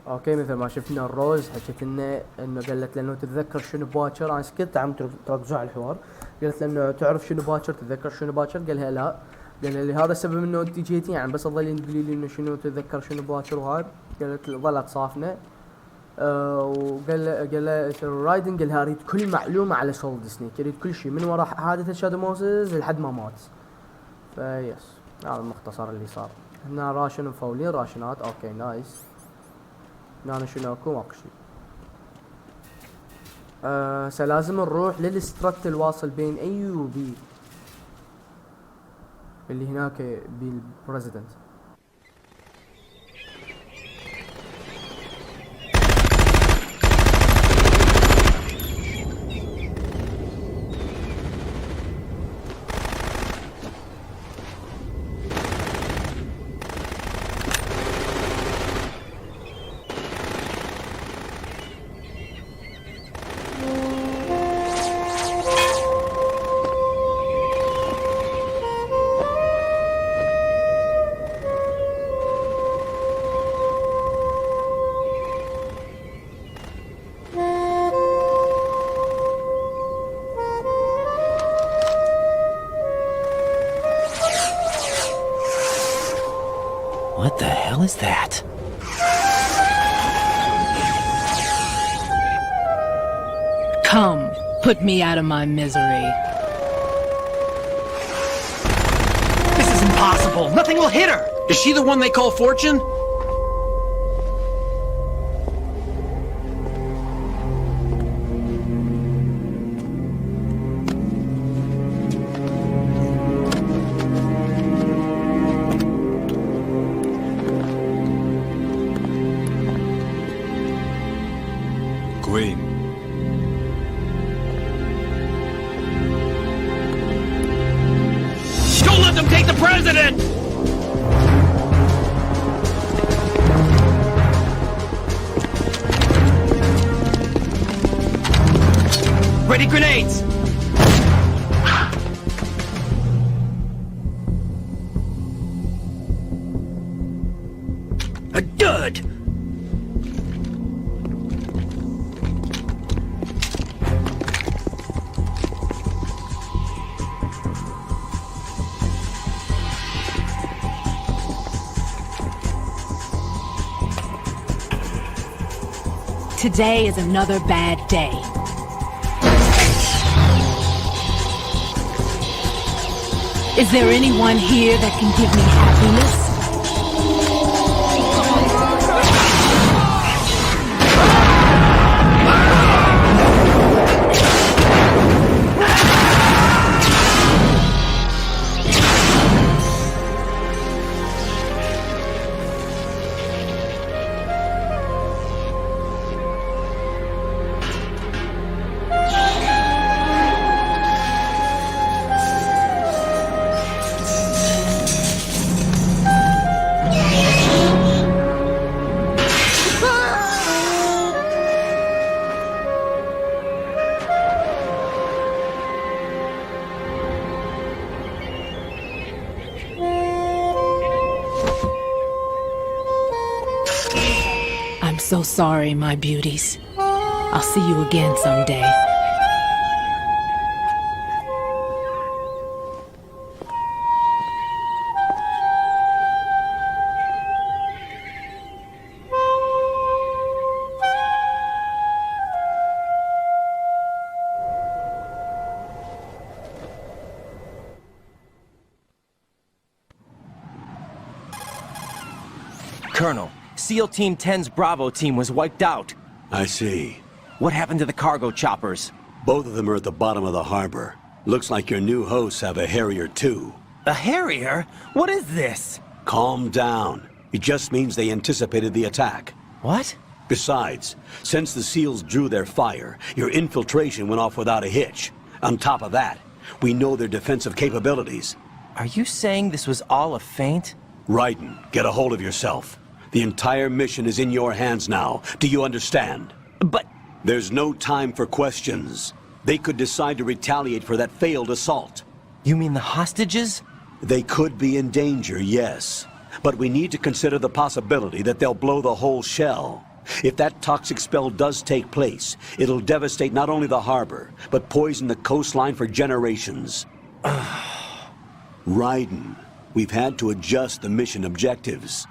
A: اوكي، مثل ما شفنا الروز حكت لنا انه قالت لانه تتذكر شنو باكر، انا سكت عم تركزوا على الحوار، قالت لانه تعرف شنو باكر، تتذكر شنو باكر، قالها لا، قال لي هذا السبب انه انت جيتي يعني بس تظلين تقولي لي انه شنو تتذكر شنو باكر وهاي، قالت ظلت صافنه. وقال رايدن قال لها اريد كل معلومه على سولد سنيك، اريد كل شيء من وراء حادثه شادو موسز لحد ما مات. فيس هذا المختصر اللي صار. هنا راشن مفولين راشنات، اوكي نايس. هنا شنو اكو ماكو شيء. لازم نروح للستركت الواصل بين اي وبي اللي هناك بالبريزيدنت.
E: What the hell is that?
K: Come, put me out of my misery.
J: This is impossible. Nothing will hit her.
L: Is she the one they call Fortune?
H: Queen.
L: Don't let them take the president! Ready grenades! Good!
K: Today is another bad day. Is there anyone here that can give me happiness? I'm so sorry, my beauties. I'll see you again someday.
E: Colonel, SEAL Team 10's Bravo team was wiped out.
C: I see.
E: What happened to the cargo choppers?
C: Both of them are at the bottom of the harbor. Looks like your new hosts have a Harrier too.
E: A Harrier? What is this?
C: Calm down. It just means they anticipated the attack.
E: What?
C: Besides, since the SEALs drew their fire, your infiltration went off without a hitch. On top of that, we know their defensive capabilities.
E: Are you saying this was all a feint?
C: Raiden, get a hold of yourself. The entire mission is in your hands now. Do you understand?
E: But...
C: There's no time for questions. They could decide to retaliate for that failed assault.
E: You mean the hostages?
C: They could be in danger, yes. But we need to consider the possibility that they'll blow the whole shell. If that toxic spell does take place, it'll devastate not only the harbor, but poison the coastline for generations. Raiden, we've had to adjust the mission objectives.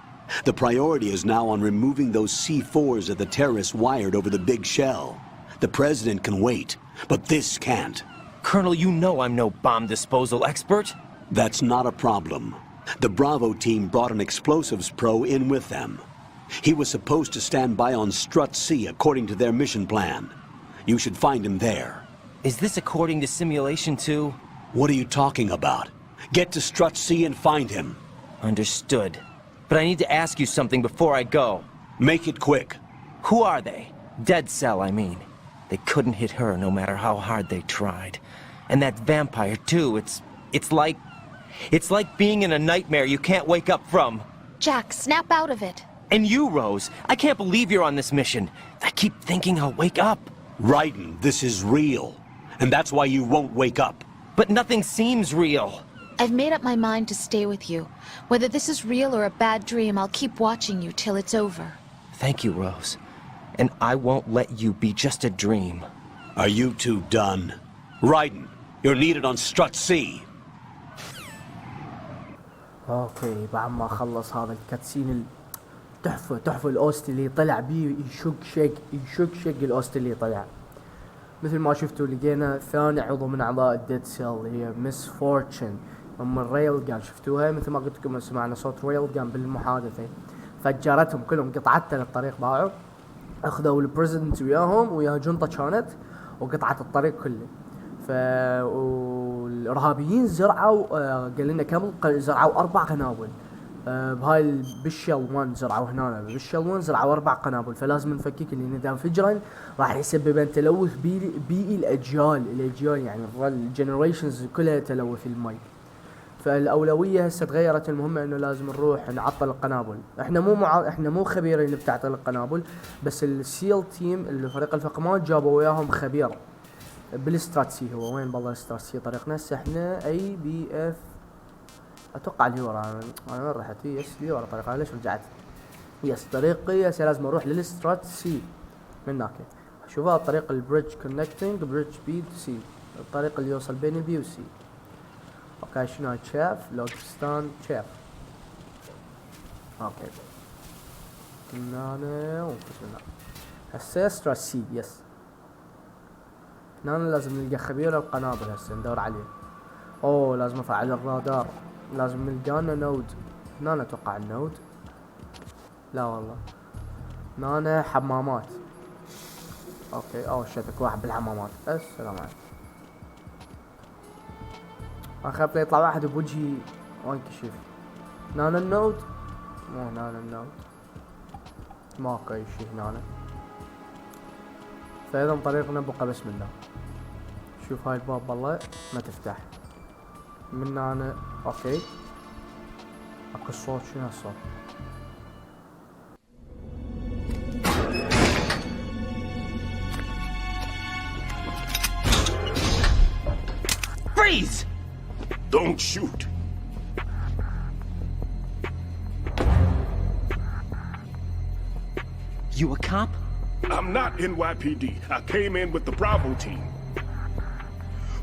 C: The priority is now on removing those C4s that the terrorists wired over the big shell. The president can wait, but this can't.
E: Colonel, you know I'm no bomb disposal expert.
C: That's not a problem. The Bravo team brought an explosives pro in with them. He was supposed to stand by on Strut C according to their mission plan. You should find him there.
E: Is this according to Simulation 2?
C: What are you talking about? Get to Strut C and find him.
E: Understood. But I need to ask you something before I go.
C: Make it quick.
E: Who are they? Dead Cell, I mean. They couldn't hit her no matter how hard they tried. And that vampire, too, it's like being in a nightmare you can't wake up from.
D: Jack, snap out of it.
E: And you, Rose, I can't believe you're on this mission. I keep thinking I'll wake up.
C: Raiden, this is real. And that's why you won't wake up.
E: But nothing seems real.
D: I've made up my mind to stay with you. Whether this is real or a bad dream, I'll keep watching you till it's over.
E: Thank you, Rose. And I won't let you be just a dream.
C: Are you two done? Raiden, you're needed on Strut C.
A: اوكي بعد ما خلص هذا الكاتسين تحفة الاوست اللي طلع بيه يشق شق الاوست اللي طلع. مثل ما شفتوا لقينا ثاني عضو من اعضاء الديد سيل اللي هي مس فورتشن ام الريل جان. شفتوها مثل ما قلت لكم سمعنا صوت ريل جان بالمحادثة، فجرتهم كلهم قطعت الطريق باعوا، اخذوا البريزنت وياها جنطة كانت وقطعت الطريق كله. والارهابيين زرعوا قال لنا كم زرعوا 4 قنابل بهاي بالشل 1 زرعوا هنا بالشل 1 زرعوا 4 قنابل، فلازم نفكك لان اذا انفجرن راح يسبب تلوث بيئي الاجيال يعني الجنريشنز كلها تلوث المي. فالاولويه هسه تغيرت المهمه انه لازم نروح نعطل القنابل. احنا مو خبير اللي بتعطل القنابل، بس السيل تيم الفريق الفقمات جابوا وياهم خبير بالاستراتسي. هو وين بالله الاستراتسي طريقنا هسه احنا اي بي اف اتوقع اللي ورا. انا وين رحت؟ يس اللي ورا طريقه. ليش رجعت؟ يس طريقي هسه لازم اروح للاستراتسي من هناك. شوف هذا الطريق البريدج كونكتنج بريدج بي سي، الطريق اللي يوصل بين البي وسي. اوكي شنو هاي؟ شاف لوكستان شاف. اوكي هنا وفشلنا هسه استراتسي. يس هنا لازم نلقى خبير القنابل هسه ندور عليه. اوه لازم افعل الرادار، لازم نلقانا نود. هنا اتوقع النود، لا والله هنا حمامات. اوكي اوه شتك واحد بالحمامات. السلام عليكم. اخاف لا يطلع واحد بوجهي وانكشف. هنا النود، مو هنا النود، ماكو اي شي هنا. فاذا طريقنا بقى بسم الله. شوف هاي الباب بالله ما تفتح من هنا. اوكي اكو الصوت. شنو هالصوت؟
L: Freeze!
M: Don't shoot.
E: You a cop?
M: I'm not NYPD. I came in with the Bravo team.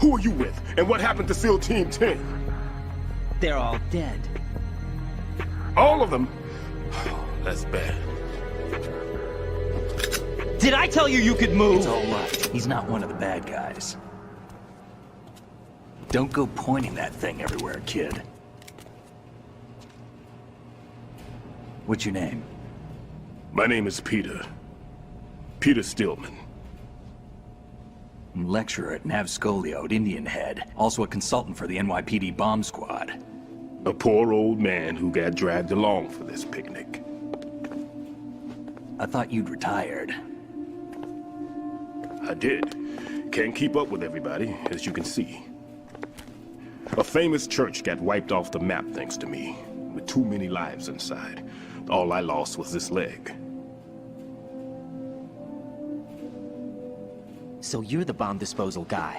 M: Who are you with? And what happened to SEAL Team 10?
E: They're all dead.
M: All of them? Oh, that's bad.
L: Did I tell you you could move?
G: It's all right. He's not one of the bad guys. Don't go pointing that thing everywhere, kid. What's your name?
M: My name is Peter. Peter Stillman.
G: Lecturer at Nav Scolio at Indian Head. Also a consultant for the NYPD bomb squad.
M: A poor old man who got dragged along for this picnic.
G: I thought you'd retired.
M: I did. Can't keep up with everybody, as you can see. A famous church got wiped off the map thanks to me, with too many lives inside. All I lost was this leg.
E: So you're the bomb disposal guy.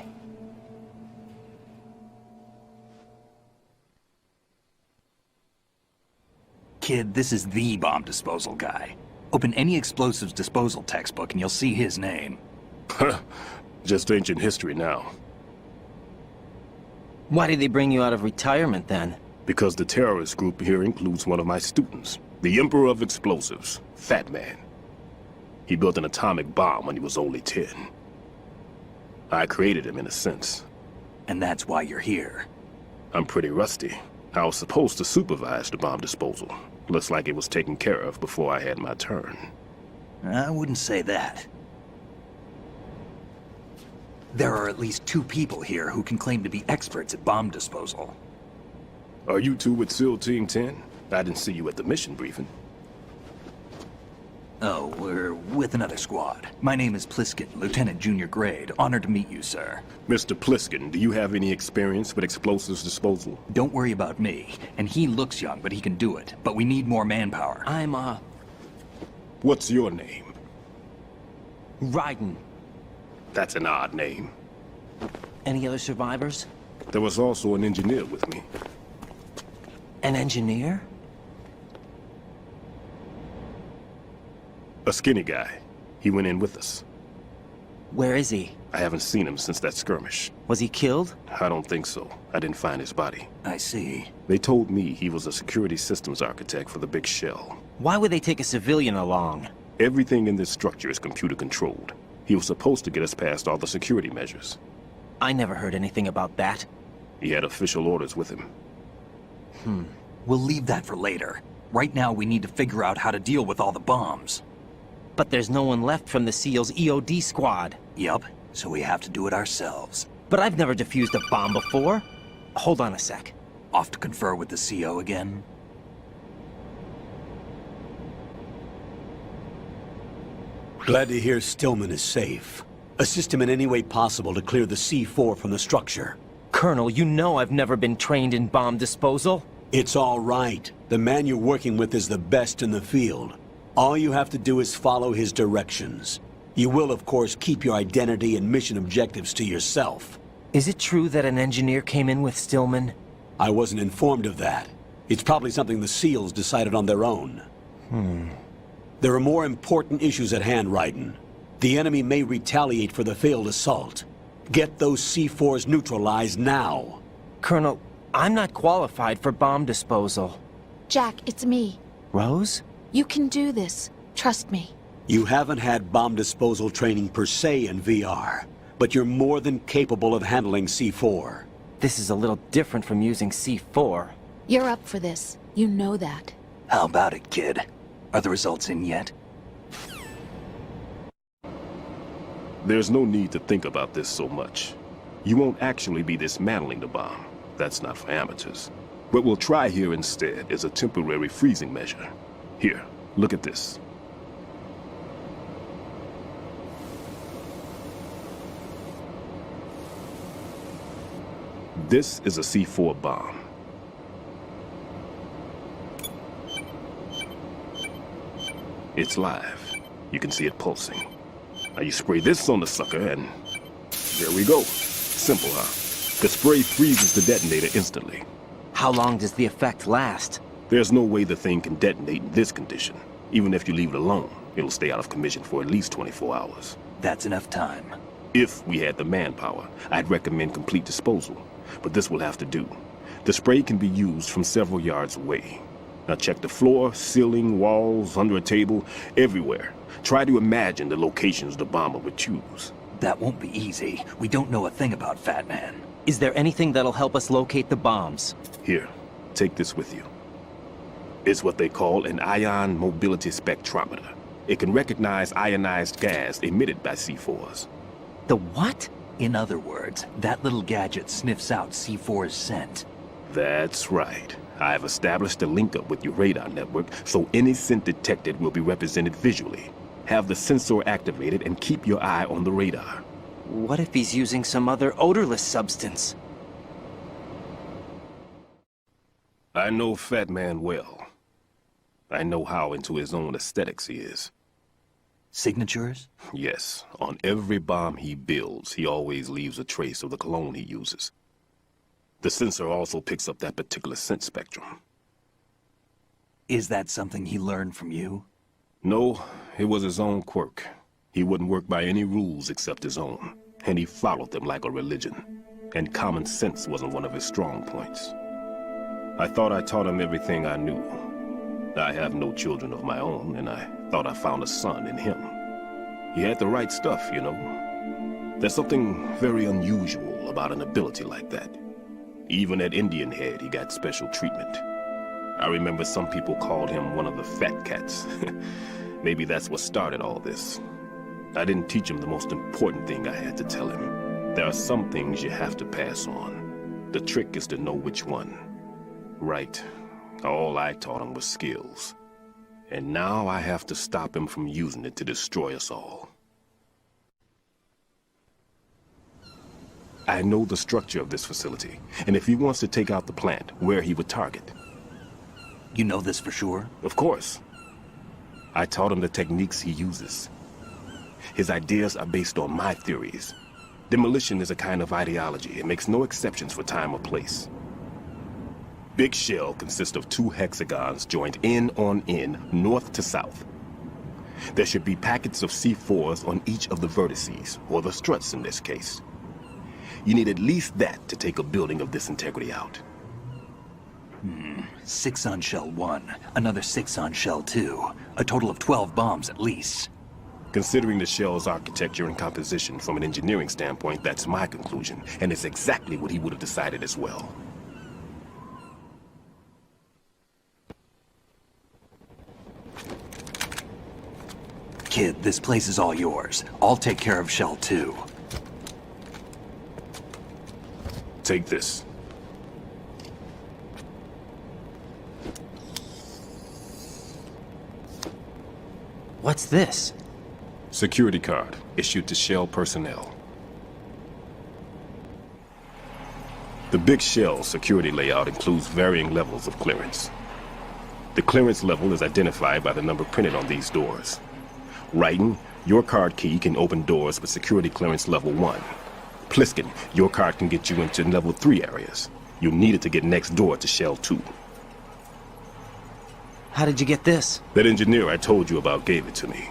G: Kid, this is the bomb disposal guy. Open any explosives disposal textbook and you'll see his name.
M: Just ancient history now.
E: Why did they bring you out of retirement then?
M: Because the terrorist group here includes one of my students, the Emperor of Explosives, Fat Man. He built an atomic bomb when he was only 10. I created him in a sense.
G: And that's why you're here.
M: I'm pretty rusty. I was supposed to supervise the bomb disposal. Looks like it was taken care of before I had my turn.
G: I wouldn't say that. There are at least 2 people here who can claim to be experts at bomb disposal.
M: Are you two with SEAL Team 10? I didn't see you at the mission briefing.
G: Oh, we're with another squad. My name is Pliskin, Lieutenant Junior Grade. Honored to meet you, sir.
M: Mr. Pliskin, do you have any experience with explosives disposal?
G: Don't worry about me. And he looks young, but he can do it. But we need more manpower.
E: I'm,
M: What's your name?
E: Raiden.
M: That's an odd name.
E: Any other survivors?
M: There was also an engineer with me.
E: An engineer?
M: A skinny guy. He went in with us.
E: Where is he?
M: I haven't seen him since that skirmish.
E: Was he killed?
M: I don't think so. I didn't find his body.
G: I see.
M: They told me he was a security systems architect for the big shell.
E: Why would they take a civilian along?
M: Everything in this structure is computer controlled. He was supposed to get us past all the security measures.
E: I never heard anything about that.
M: He had official orders with him.
G: We'll leave that for later. Right now we need to figure out how to deal with all the bombs.
E: But there's no one left from the SEAL's EOD squad.
G: Yup, so we have to do it ourselves.
E: But I've never defused a bomb before. Hold on a sec.
G: Off to confer with the CO again?
C: Glad to hear Stillman is safe. Assist him in any way possible to clear the C4 from the structure.
E: Colonel, you know I've never been trained in bomb disposal.
C: It's all right. The man you're working with is the best in the field. All you have to do is follow his directions. You will, of course, keep your identity and mission objectives to yourself.
E: Is it true that an engineer came in with Stillman?
C: I wasn't informed of that. It's probably something the SEALs decided on their own. There are more important issues at hand, Raiden. The enemy may retaliate for the failed assault. Get those C4s neutralized now.
E: Colonel, I'm not qualified for bomb disposal.
D: Jack, it's me.
E: Rose?
D: You can do this. Trust me.
C: You haven't had bomb disposal training per se in VR, but you're more than capable of handling C4.
E: This is a little different from using C4.
D: You're up for this. You know that.
G: How about it, kid? Are the results in yet?
M: There's no need to think about this so much. You won't actually be dismantling the bomb. That's not for amateurs. What we'll try here instead is a temporary freezing measure. Here, look at this. This is a C4 bomb. It's live. You can see it pulsing. Now you spray this on the sucker and there we go. Simple, huh? The spray freezes the detonator instantly.
E: How long does the effect last?
M: There's no way the thing can detonate in this condition. Even if you leave it alone, it'll stay out of commission for at least 24 hours.
G: That's enough time.
M: If we had the manpower, I'd recommend complete disposal. But this will have to do. The spray can be used from several yards away. Now check the floor, ceiling, walls, under a table, everywhere. Try to imagine the locations the bomber would choose.
G: That won't be easy. We don't know a thing about Fat Man.
E: Is there anything that'll help us locate the bombs?
M: Here, take this with you. It's what they call an ion mobility spectrometer. It can recognize ionized gas emitted by C4s.
E: The what?
G: In other words, that little gadget sniffs out C4's scent.
M: That's right. I've established a link up with your radar network, so any scent detected will be represented visually. Have the sensor activated and keep your eye on the radar.
E: What if he's using some other odorless substance?
M: I know Fat Man well. I know how into his own aesthetics he is.
G: Signatures?
M: Yes. On every bomb he builds, he always leaves a trace of the cologne he uses. The sensor also picks up that particular scent spectrum.
G: Is that something he learned from you?
M: No, it was his own quirk. He wouldn't work by any rules except his own, and he followed them like a religion. And common sense wasn't one of his strong points. I thought I taught him everything I knew. I have no children of my own, and I thought I found a son in him. He had the right stuff, you know. There's something very unusual about an ability like that. Even at Indian Head, he got special treatment. I remember some people called him one of the fat cats. Maybe that's what started all this. I didn't teach him the most important thing I had to tell him. There are some things you have to pass on. The trick is to know which one. Right. All I taught him was skills. And now I have to stop him from using it to destroy us all. I know the structure of this facility, and if he wants to take out the plant, where he would target.
G: You know this for sure?
M: Of course. I taught him the techniques he uses. His ideas are based on my theories. Demolition is a kind of ideology. It makes no exceptions for time or place. Big shell consists of 2 hexagons joined end on end, north to south. There should be packets of C4s on each of the vertices, or the struts in this case. You need at least that to take a building of this integrity out.
G: 6 on shell 1, another 6 on shell 2. A total of 12 bombs at least.
M: Considering the shell's architecture and composition from an engineering standpoint, that's my conclusion, and it's exactly what he would have decided as well.
G: Kid, this place is all yours. I'll take care of shell 2.
M: Take this.
E: What's this?
M: Security card, issued to Shell personnel. The big Shell security layout includes varying levels of clearance. The clearance level is identified by the number printed on these doors. Writing, your card key can open doors with security clearance level 1. Pliskin, your card can get you into level 3 areas. You'll need it to get next door to Shell 2.
E: How did you get this?
M: That engineer I told you about gave it to me.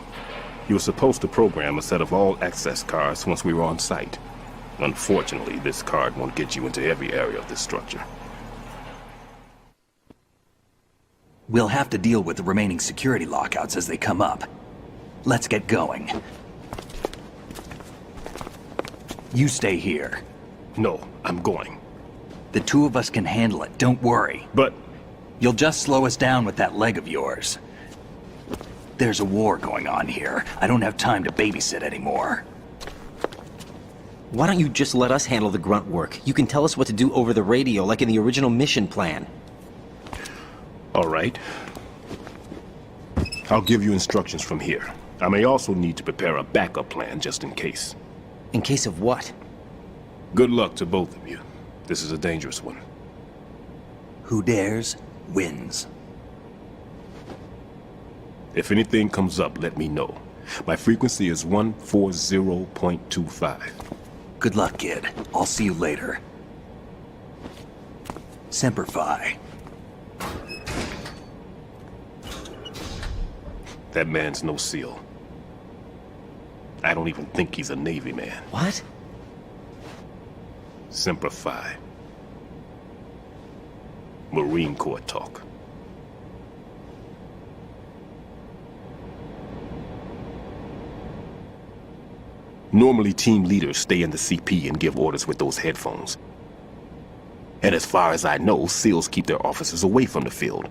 M: He was supposed to program a set of all access cards once we were on site. Unfortunately, this card won't get you into every area of this structure.
G: We'll have to deal with the remaining security lockouts as they come up. Let's get going. You stay here.
M: No, I'm going.
G: The two of us can handle it, don't worry.
M: But...
G: You'll just slow us down with that leg of yours. There's a war going on here. I don't have time to babysit anymore.
E: Why don't you just let us handle the grunt work? You can tell us what to do over the radio, like in the original mission plan.
M: All right. I'll give you instructions from here. I may also need to prepare a backup plan just in case.
E: In case of what?
M: Good luck to both of you. This is a dangerous one.
G: Who dares, wins.
M: If anything comes up, let me know. My frequency is 140.25.
G: Good luck, kid. I'll see you later. Semper Fi.
M: That man's no SEAL. I don't even think he's a Navy man.
E: What?
M: Semper Fi. Marine Corps talk. Normally, team leaders stay in the CP and give orders with those headphones. And as far as I know, SEALs keep their officers away from the field.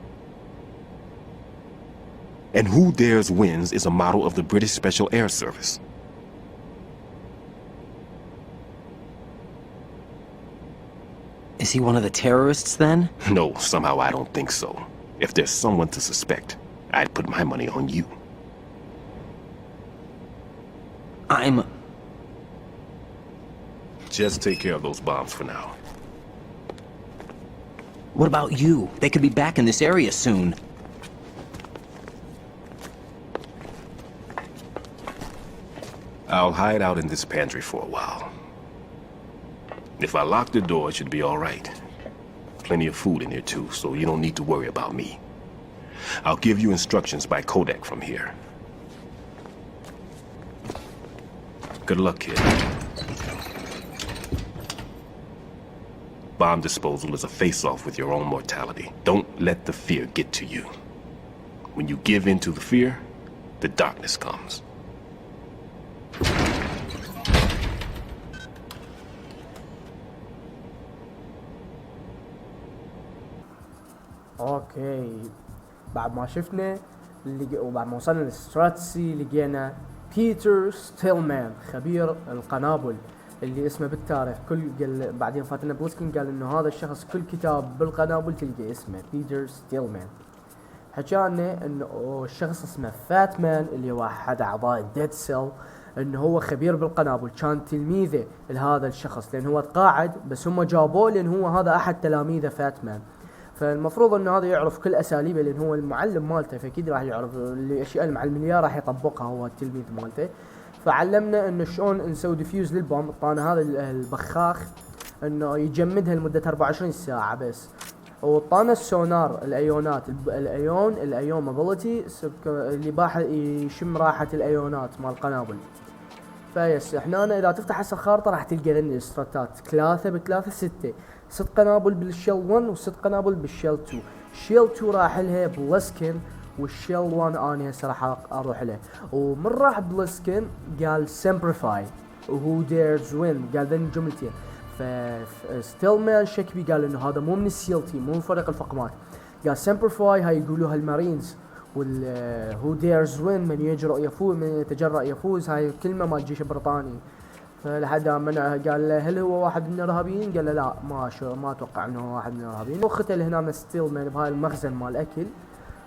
M: And who dares wins is a motto of the British Special Air Service.
E: Is he one of the terrorists, then?
M: No, somehow I don't think so. If there's someone to suspect, I'd put my money on you. Just take care of those bombs for now.
E: What about you? They could be back in this area soon.
M: I'll hide out in this pantry for a while. If I lock the door, it should be all right. Plenty of food in here too, so you don't need to worry about me. I'll give you instructions by codec from here. Good luck, kid. Bomb disposal is a face-off with your own mortality. Don't let the fear get to you. When you give in to the fear, the darkness comes.
A: اوكي، بعد ما شفنا وبعد ما وصلنا للستراتسي لقينا بيتر ستيلمان خبير القنابل اللي اسمه بالتاريخ بعدين فاتنا بوسكن قال انه هذا الشخص كل كتاب بالقنابل تلقى اسمه بيتر ستيلمان. حكانا انه الشخص اسمه فاتمان اللي هو احد اعضاء الديد سيل، انه هو خبير بالقنابل، كان تلميذه لهذا الشخص لان هو تقاعد، بس هم جابوه لان هو هذا احد تلاميذه فاتمان. فالمفروض انه هذا يعرف كل اساليبه لان هو المعلم مالته، فاكيد راح يعرف الاشياء المعلميه راح يطبقها هو التلميذ مالته. فعلمنا انه شلون نسوي ديفيوز للبوم، طانا هذا البخاخ انه يجمدها لمده 24 ساعه بس. وطانا السونار الايونات الايون موبيليتي اللي باح يشم راحة الايونات مال القنابل. فيس احنا اذا تفتح هسه الخارطة راح تلقى لنا استراتات 3 ب3 6 قنابل بالشيل 1 و6 قنابل بالشيل 2. شيل 2 راح لها بلسكن والشيل 1 اني هسه راح اروح له. ومن راح بلسكن قال سمبليفاي وهو ديرز وين، قال ذن جملتين. فستيلمان شك بي قال انه هذا مو من السيل تيم، مو من فريق الفقمات. قال سمبليفاي هاي يقولوها المارينز، والهو ديرز وين من يجرؤ يفوز، من يتجرأ يفوز، هاي كلمة مال الجيش البريطاني. فلحد منعها قال له هل هو واحد من الارهابيين؟ قال له لا ما اتوقع انه هو واحد من الارهابيين. وختل هنا ستيلمان بهاي المخزن مال الاكل،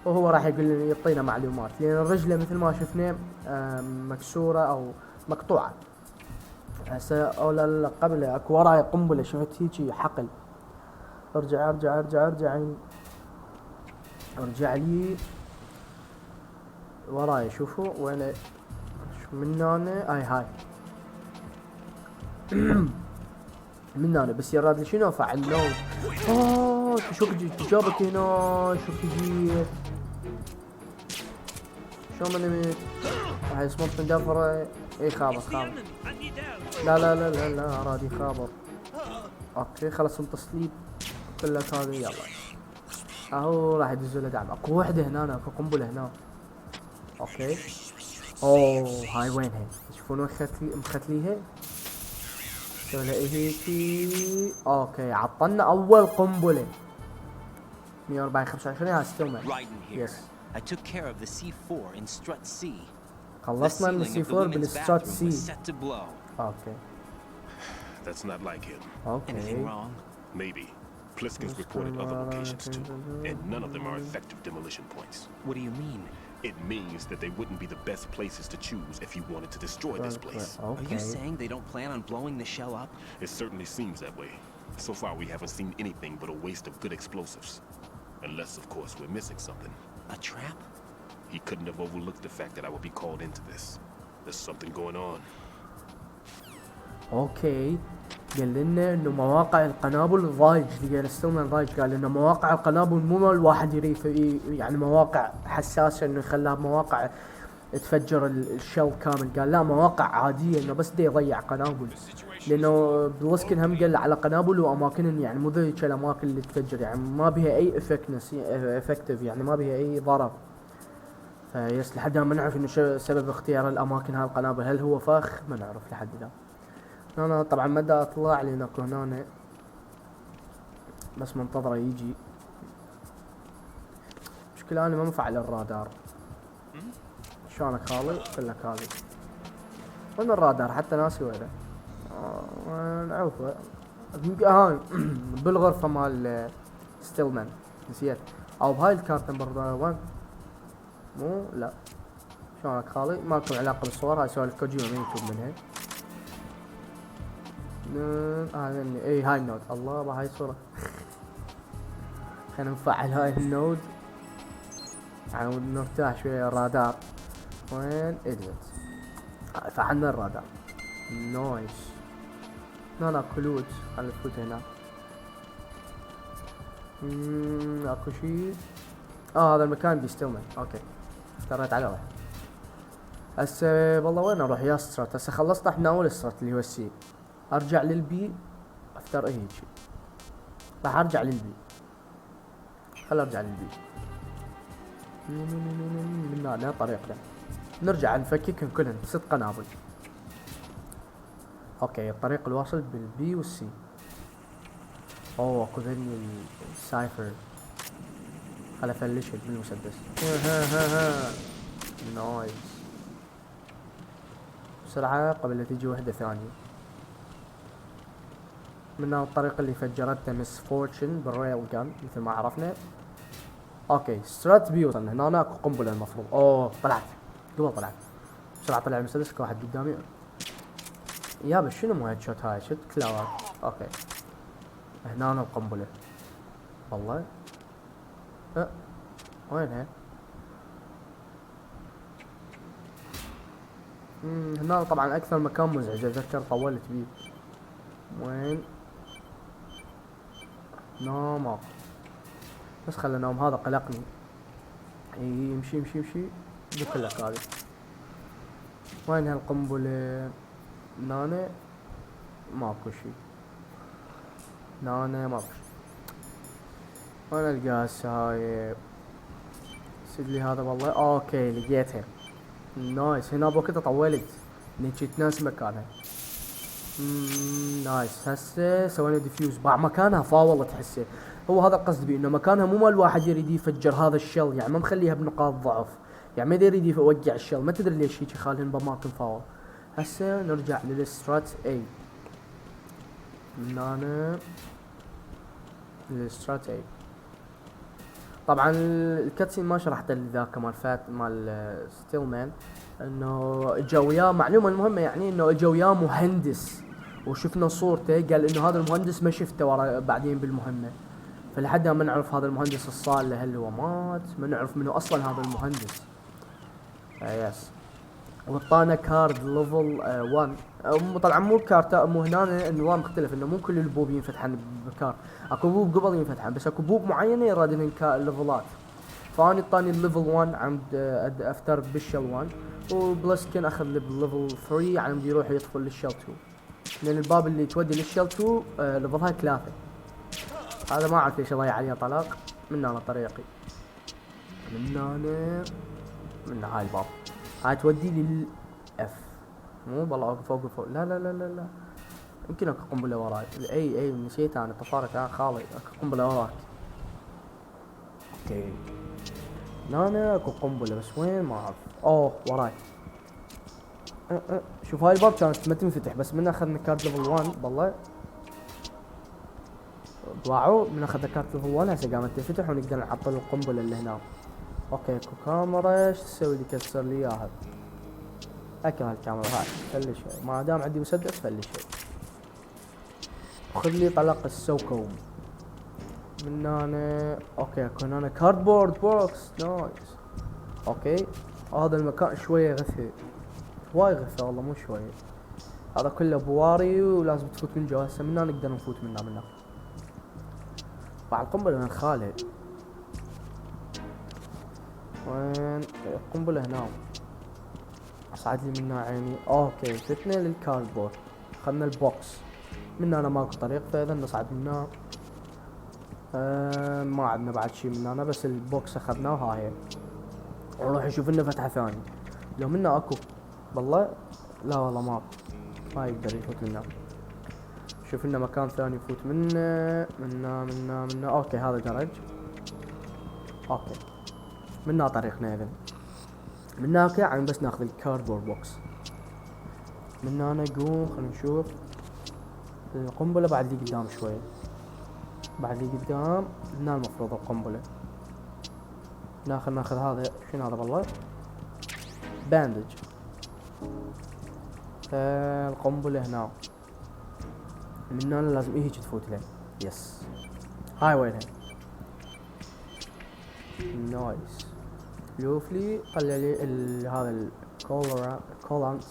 A: وهو راح يقول يعطينا معلومات لان رجله مثل ما شفنا مكسورة او مقطوعة. هسه او لا قبل اكو وراي قنبله شفت هيجي حقل. ارجع لي وراي شوفوا وين من هنا. هاي من هنا بس يراد لي شنو فعل لود. شو جابك هنا؟ شو تجي شو من ميت هاي سموت من دفره. اي خابر لا ارادي خابر. اوكي خلص التصليب كله هذا. يلا اهو راح يدزوا له دعم. اكو وحده هنا، اكو قنبله هنا. اوكي هاي وينها؟ تشوفون مختليها سوي هيك. اوكي عطلنا اول قنبله 140 25 هاي ستيلمان. يس
E: I took care of the C4 in strut C.
A: خلصنا من C4 بالسترات C. اوكي.
M: That's not like him.
A: Okay.
E: Anything wrong?
M: Maybe. Pliskin's reported other locations too, and none of them are effective demolition points.
E: What do you mean?
M: It means that they wouldn't be the best places to choose if you wanted to destroy this place.
A: Okay.
E: Are you saying they don't plan on blowing the shell up?
M: It certainly seems that way. So far we haven't seen anything but a waste of good explosives. Unless, of course, we're missing something.
E: A trap?
M: He couldn't have overlooked the fact that I would be called into this. There's something going on.
A: اوكي قال لنا انه مواقع القنابل ضايج. لقينا ستيلمان ضايج. قال لنا مواقع القنابل مو مال الواحد يريد يعني مواقع حساسه انه يخليها مواقع تفجر الشل كامل. قال لا مواقع عاديه انه بس دي يضيع قنابل. لانه بلسكن هم قال على قنابل واماكن يعني مو ذيك الاماكن اللي تفجر، يعني ما بها اي افكتيف، يعني ما بها اي ضرر. فيس لحد ما نعرف انه سبب اختيار الاماكن هاي القنابل. هل هو فخ؟ ما نعرف لحد الان. انا طبعا ما دا اطلع لان اكو هنا بس منتظره يجي. مشكلة انا ما مفعل الرادار. شلونك خالي؟ كله خالي. وين الرادار؟ حتى ناسي وينه. نعرفه هاي بالغرفة مال ستيلمان. نسيت او بهاي الكارت نمبر 1. مو لا. شلونك خالي؟ ما لكم علاقة بالصور. هاي سوالف كوجيما ما يكتب منها. اي هاي النود. الله بهاي صورة. خلينا نفعل هاي النود عاود نرتاح شوية. الرادار وين؟ اديت. فعلنا الرادار. نايس. هنا كلوت. خلينا نفوت هنا. اكو شي. هذا المكان بيستلمن. اوكي اخترت على واحد. هسه والله وين اروح يا سترات؟ هسه خلصنا احنا اول سترات اللي هو السي. ارجع للبي افتر هيك. راح ارجع للبي. خل ارجع للبي. من هنا طريقنا نرجع نفككهم كلهم 6 قنابل. اوكي الطريق الواصل بالبي والسي. اكو ذني السايفر. خل افلشك بالمسدس. نايس. بسرعة قبل لا تجي وحدة ثانية. من الطريق اللي فجرته مس فورتشن بالريل جان مثل ما عرفنا. اوكي سترات بي وصلنا هنا. اكو قنبلة المفروض. طلعت قبل طلعت بسرعة. طلع المسدس. واحد قدامي. يابا شنو مو هيد شوت هاي؟ شت كلاوات. اوكي هنا القنبلة. والله وينها؟ هنا طبعا اكثر مكان مزعج. اتذكر طولت بيه. وين؟ ماكو. بس خلنا نوم، هذا قلقني. يمشي يمشي يمشي بكلك هذه. وين هالقنبلة؟ نانا ماكو شي، نانا ماكو شي. وين القاها هسه هاي؟ سد لي هذا والله. اوكي لقيتها. نايس. هنا بوقتها طولت نجيت ناس مكانها. نايس. هسه سوينا ديفيوز باع مكانها فاولت. تحسه هو هذا القصد بانه مكانها مو مال واحد يريد يفجر هذا الشل، يعني ما مخليها بنقاط ضعف، يعني ما يريد يوقع الشل. ما تدري ليش هيك خالهن باماكن فاول. هسه نرجع للسترات اي. من هنا للسترات اي. طبعا الكاتسين ما شرحت ذاك مال فات مال ستيلمان، انه اجا وياه معلومه المهمه، يعني انه اجا وياه مهندس وشفنا صورته، قال انه هذا المهندس ما شفته ورا بعدين بالمهمه، فلحد ما نعرف هذا المهندس الصالح هل هو مات، ما نعرف منه اصلا هذا المهندس. يس. وطانا كارد ليفل 1. طبعا مو كارت، مو هنا النظام مختلف، انه مو كل البوب ينفتحن بكارت، اكو بوب قبل ينفتحن، بس اكو بوب معينه يراد انهن ليفلات. فاني طاني الليفل 1 عند افتر بالشل 1، وبلسكن اخذ لي بالليفل 3 عند يروح يدخل للشل 2، لان الباب اللي تودي للشل 2 ليفلها 3. هذا ما اعرف ليش ضيع عليها طلاق. من هنا طريقي، من هنا من هاي الباب، هاي تودي للاف، مو والله فوق. لا لا لا لا لا، يمكن اكو قنبله وراي. اي نسيت انا، طفارك يا خالي، اكو قنبله وراك. اوكي هنا اكو قنبله، بس وين ما اعرف. اوه وراي. شوف هاي الباب كانت ما تنفتح، بس من اخذنا كارت ليفل 1 والله ضاعوا. من اخذنا كارت ليفل 1 هسه قامت تنفتح ونقدر نحط القنبله اللي هنا. اوكي اكو كاميرا، ايش تسوي لي؟ كسر لي اياها. اكره الكاميرا هاي، خلي شوي ما دام عندي مسدس خلي شوي. خذ لي طلق السوكوم من هنا. اوكي اكو هنا كاردبورد بوكس. نايس. اوكي هذا المكان شويه غثي، واي غثي والله مو شويه. هذا كله بواري ولازم تفوت من جوا. هسه من هنا نقدر نفوت من هنا. بعد القنبله من خالي. وين القنبله؟ هنا. صعد لي منها عيني. اوكي فتنا للكاردبورد، اخذنا البوكس. من هنا ماكو طريق، فاذا نصعد من هنا. ما عندنا بعد شي من هنا، بس البوكس اخذناه. هاي نروح نشوف لنا فتحه ثانيه. لو منا اكو والله، لا والله ما يقدر يفوت منا. شوف لنا مكان ثاني يفوت منا. اوكي هذا درج. اوكي منا طريقنا اذا. من هناك يعني بس ناخذ الكاردبورد بوكس. من هنا نقوم خلينا نشوف القنبلة بعد لي قدام شوي. بعد لي قدام هنا المفروض القنبلة. ناخذ هذا. شنو هذا والله؟ باندج. القنبلة هنا. من هنا لازم هيك تفوت له. يس. هاي وينها؟ نايس. شوف لي طلع لي هذا الكولرانت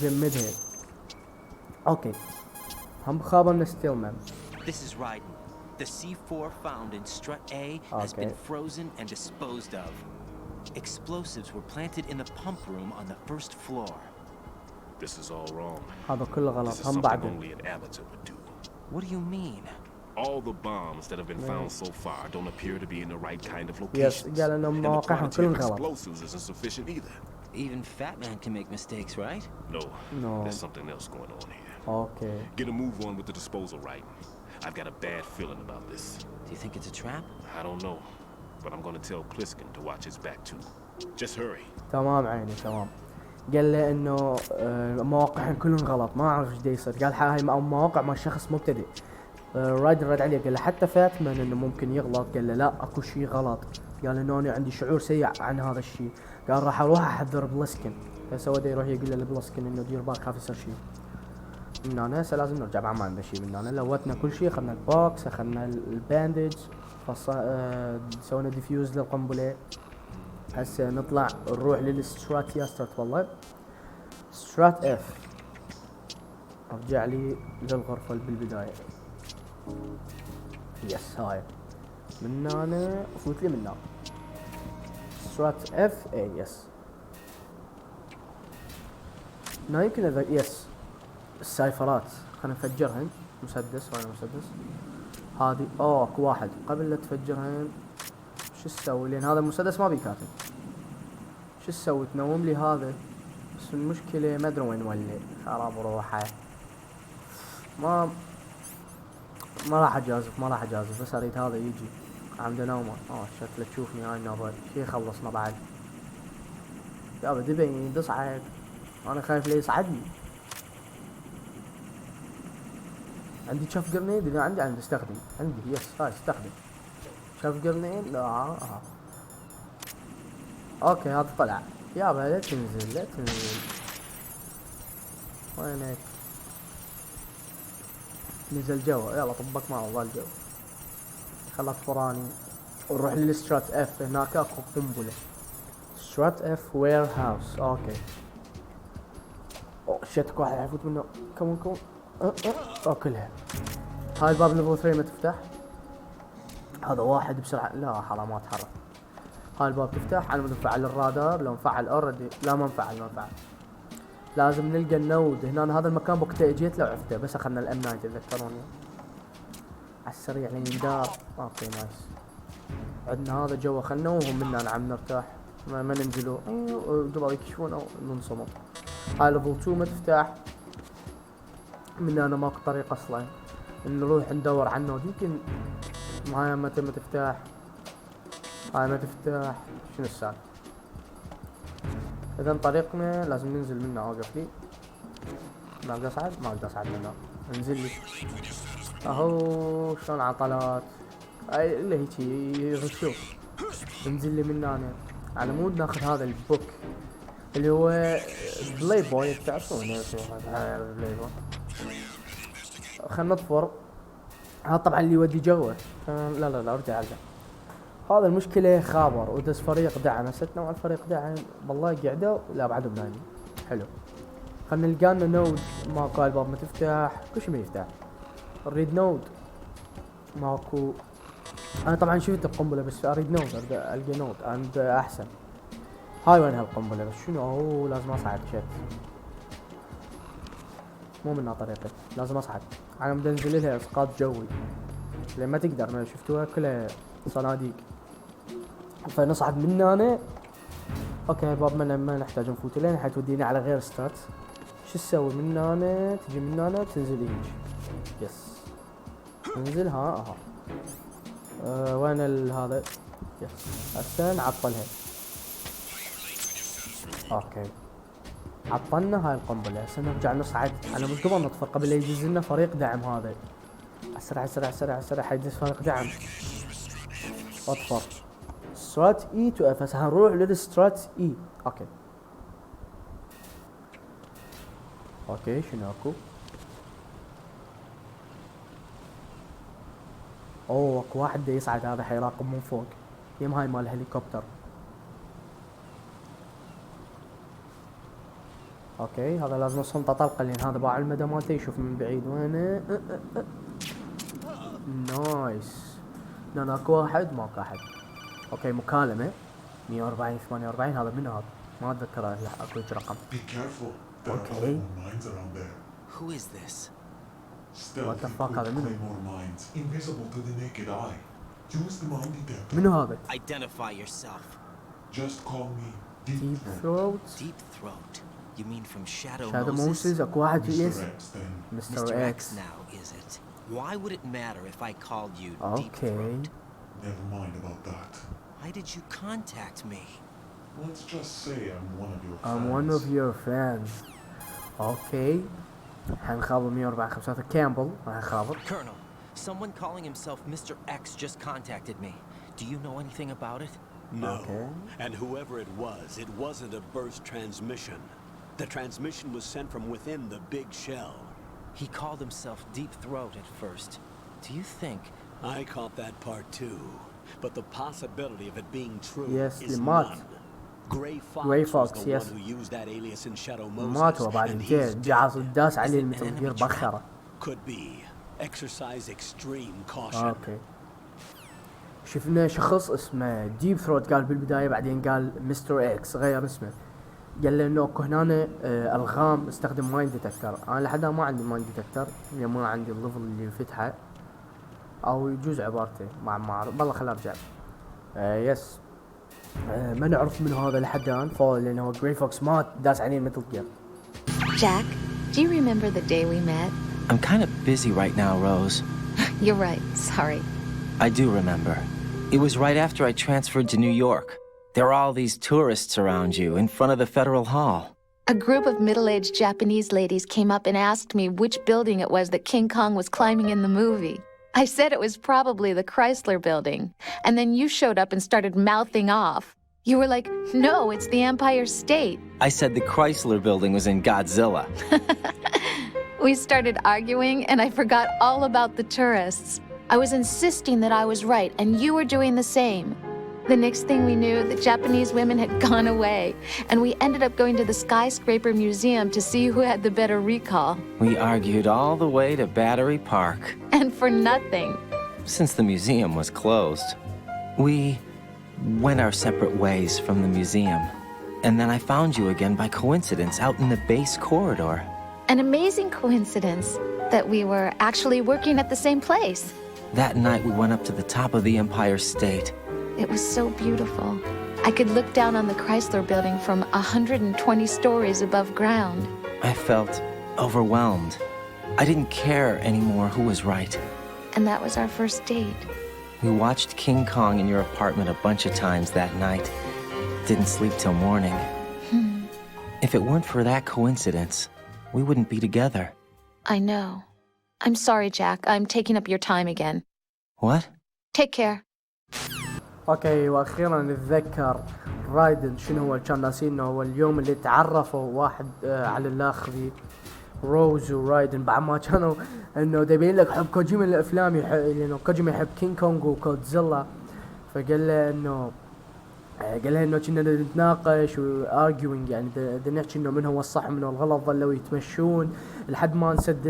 A: جمدها. اوكي هم خابرنا ستيلمان.
E: This is Raiden. The C4 found in strut A has been frozen and disposed of. Explosives were planted in the pump room on the first floor.
M: This is all wrong.
A: هذا كله غلط. هم بعد.
M: Only an amateur would do.
E: What do you mean?
M: All the bombs that have been found so far don't appear to be in the right kind of locations.
A: Yes, قال انهم مواقعهم كلهم غلط.
M: Explosives isn't sufficient either.
E: Even Fat Man can make mistakes, right?
M: No. There's something else going on here.
A: Okay.
M: Get a move on with the disposal, right? I've got a bad feeling about this.
E: Do you think it's a trap?
M: I don't know, but I'm gonna tell Pliskin to watch his back too. Just hurry.
A: تمام عيني تمام. قال له انه مواقعهم كلهم غلط، ما اعرف ايش دا يصير. قال هاي مواقع مال شخص مبتدئ. رايدر رد عليه قال له حتى فاتمان انه ممكن يغلط. قال له لا اكو شيء غلط. قال انه انا عندي شعور سيء عن هذا الشيء. قال راح اروح احذر بلسكن. فسوى ده يروح يقول له لبلسكن انه دير بالك خاف يصير شيء. من هنا هسه لازم نرجع بعد ما عندنا شيء. من هنا لوتنا كل شيء، اخذنا البوكس، اخذنا الباندج، سوينا ديفيوز للقنبله. هسه نطلع نروح للسترات. يا سترات والله سترات اف. ارجع لي للغرفه بالبدايه. يس هاي من هنا فوت لي من هنا سرعة اف اي يس هنا يمكن اذا يس السايفرات خلينا نفجرهن مسدس وين مسدس هذه اكو واحد قبل لا تفجرهن شو تسوي لان هذا المسدس ما بيكاتب شو تسوي تنوم لي هذا بس المشكلة ما ادري وين ولي خراب روحه ما راح اجازف بس اريد هذا يجي عنده نومه شكله تشوفني هاي النوبة شي خلصنا بعد يابا دبي تصعد انا خايف ليه يصعدني عندي شاف جرنيد اذا عندي استخدم عندي يس هاي استخدم شاف جرنيد لا اوكي هذا طلع يابا لا تنزل وينك نزل جوا يلا طبق معه والله الجو خلت فراني ونروح للسترات اف هناك اكو قنبله سترات اف وير هاوس اوكي شتك واحد يفوت منه كم اكلها هاي الباب ليفل 3 ما تفتح هذا واحد بسرعه لا حرام ما تحرك هاي الباب تفتح على ما نفعل الرادار لو انفعل اوريدي لا ما انفعل لازم نلقى النود هنا هذا المكان بوقتها اجيت لو عرفته بس اخذنا الام 9 تذكروني على السريع لين يندار اوكي نايس عندنا هذا جوا خلنا وهم منا نعم نرتاح ما ننزلوا قبل يكشفون او ننصمت هاي ليفل 2 ما تفتح من انا ماكو طريق اصلا نروح ندور على النود يمكن هاي ما تفتح هاي ما تفتح شنو السالفه اذا طريقنا لازم ننزل منه اوقف لي ما اقدر اصعد منه انزل لي اهو شلون عطلات اي اللي هيجي رشوف انزل لي من هنا على مود ناخذ هذا البوك اللي هو بلاي بوي تعرفونه هذا بلاي بوي خلنا نطفر هذا طبعا اللي يودي جوه لا ارجع هذا المشكلة خابر ودس فريق دعم ستنا مع الفريق دعم والله قعدوا لا بعدهم نايمين حلو خلنا نلقانا نود ماكو الباب ما تفتح كل شيء ما يفتح نريد نود ماكو انا طبعا شفت القنبلة بس اريد نود القى نود عند احسن هاي وين هالقنبلة بس شنو لازم اصعد شت مو منها طريقة لازم اصعد انا بدي انزل لها اسقاط جوي لان ما تقدر ما شفتوها كلها صناديق فنصعد من هنا اوكي الباب ما نحتاج نفوت لين حتودينا على غير ستات شو تسوي من هنا تجي من هنا تنزل هيج يس تنزل ها وين هذا يس هسه نعطلها اوكي عطلنا هاي القنبله هسه نرجع نصعد على مود قبل نطفر قبل لا يدز لنا فريق دعم هذا اسرع حيدز فريق دعم اطفر سترات اي تو اف هسه هنروح للسترات اي اوكي شنو اكو اكو واحد دا يصعد هذا حيراقب من فوق يم هاي مال الهليكوبتر اوكي هذا لازم الصمتة طلقة لان هذا باع المدى مالته يشوف من بعيد وينه نايس هنا اكو واحد ماكو احد اوكي مكالمة 140 48 هذا من هذا ما اتذكر اكو رقم اوكي
N: Who is this?
A: What the fuck هذا منو؟
N: Invisible to the naked eye. Use the mind detector.
A: منو هذا؟
E: Identify yourself.
N: Just call me
A: Deep Throat.
E: Deep Throat. You mean from Shadow
A: Moses? اكو واحد يس
N: Mr.
E: Mr. X now, is it? Why would it matter if I called you Deep Throat?
N: Never mind about that.
E: Why did you contact me?
N: Let's just say I'm one of your fans.
A: I'm one of your fans. اوكي حنخابر 154 كامبل حنخابر.
E: Colonel, someone calling himself Mr. X just contacted me. Do you know anything about it?
C: No.
A: Okay.
C: And whoever it wasn't a burst transmission. The transmission was sent from within the big shell.
E: He called himself Deep Throat at first. Do you think...
C: I caught that part too. But the possibility of it being true is
A: none.
C: Gray Fox was the
A: yes.
C: one who used that alias in Shadow Moses.
A: ماتوا بعد انتين جعص الداس عليه المتغير بخره.
C: Could be. Exercise extreme caution.
A: اوكي. شفنا شخص اسمه ديب ثروت قال بالبداية، بعدين قال مستر اكس غير اسمه. قال له انه اكو هنا الغام استخدم ماين ديتكتر. انا لحد ما عندي ماين ديتكتر، يعني ما عندي الليفل اللي يفتحه، او يجوز عبارته ما اعرف والله. خل ارجع. يس. ما نعرف من هذا لحد الان، لانه جري فوكس مات داس عليه مثل جير.
D: Jack, do you remember the day we met?
E: I'm kind of busy right now, Rose.
D: You're right, sorry.
E: I do remember. It was right after I transferred to New York. There are all these tourists around you in front of the Federal Hall.
D: A group of middle-aged Japanese ladies came up and asked me which building it was that King Kong was climbing in the movie. I said it was probably the Chrysler building, and then you showed up and started mouthing off. You were like, no, it's the Empire State.
E: I said the Chrysler building was in Godzilla.
D: We started arguing, and I forgot all about the tourists. I was insisting that I was right, and you were doing the same. The next thing we knew, the Japanese women had gone away, and we ended up going to the Skyscraper Museum to see who had the better recall.
E: We argued all the way to Battery Park.
D: And for nothing.
E: Since the museum was closed, we went our separate ways from the museum. And then I found you again by coincidence out in the base corridor.
D: An amazing coincidence that we were actually working at the same place.
E: That night we went up to the top of the Empire State.
D: It was so beautiful. I could look down on the Chrysler building from 120 stories above ground.
E: I felt overwhelmed. I didn't care anymore who was right.
D: And that was our first date.
E: We watched King Kong in your apartment a bunch of times that night. Didn't sleep till morning. If it weren't for that coincidence, we wouldn't be together.
D: I know. I'm sorry, Jack. I'm taking up your time again.
E: What?
D: Take care.
A: اوكي، واخيرا نتذكر رايدن شنو هو. كان ناسين انه هو اليوم اللي تعرفوا واحد على الاخ ذي روز ورايدن، بعد ما كانوا انه يبين لك حب كوجيما الافلام، لانه كوجيما يحب كينج كونغ وكودزيلا. فقال له انه كنا نتناقش وارجوينج، يعني نحكي انه من هو الصح ومن هو الغلط. ظلوا يتمشون لحد ما نسد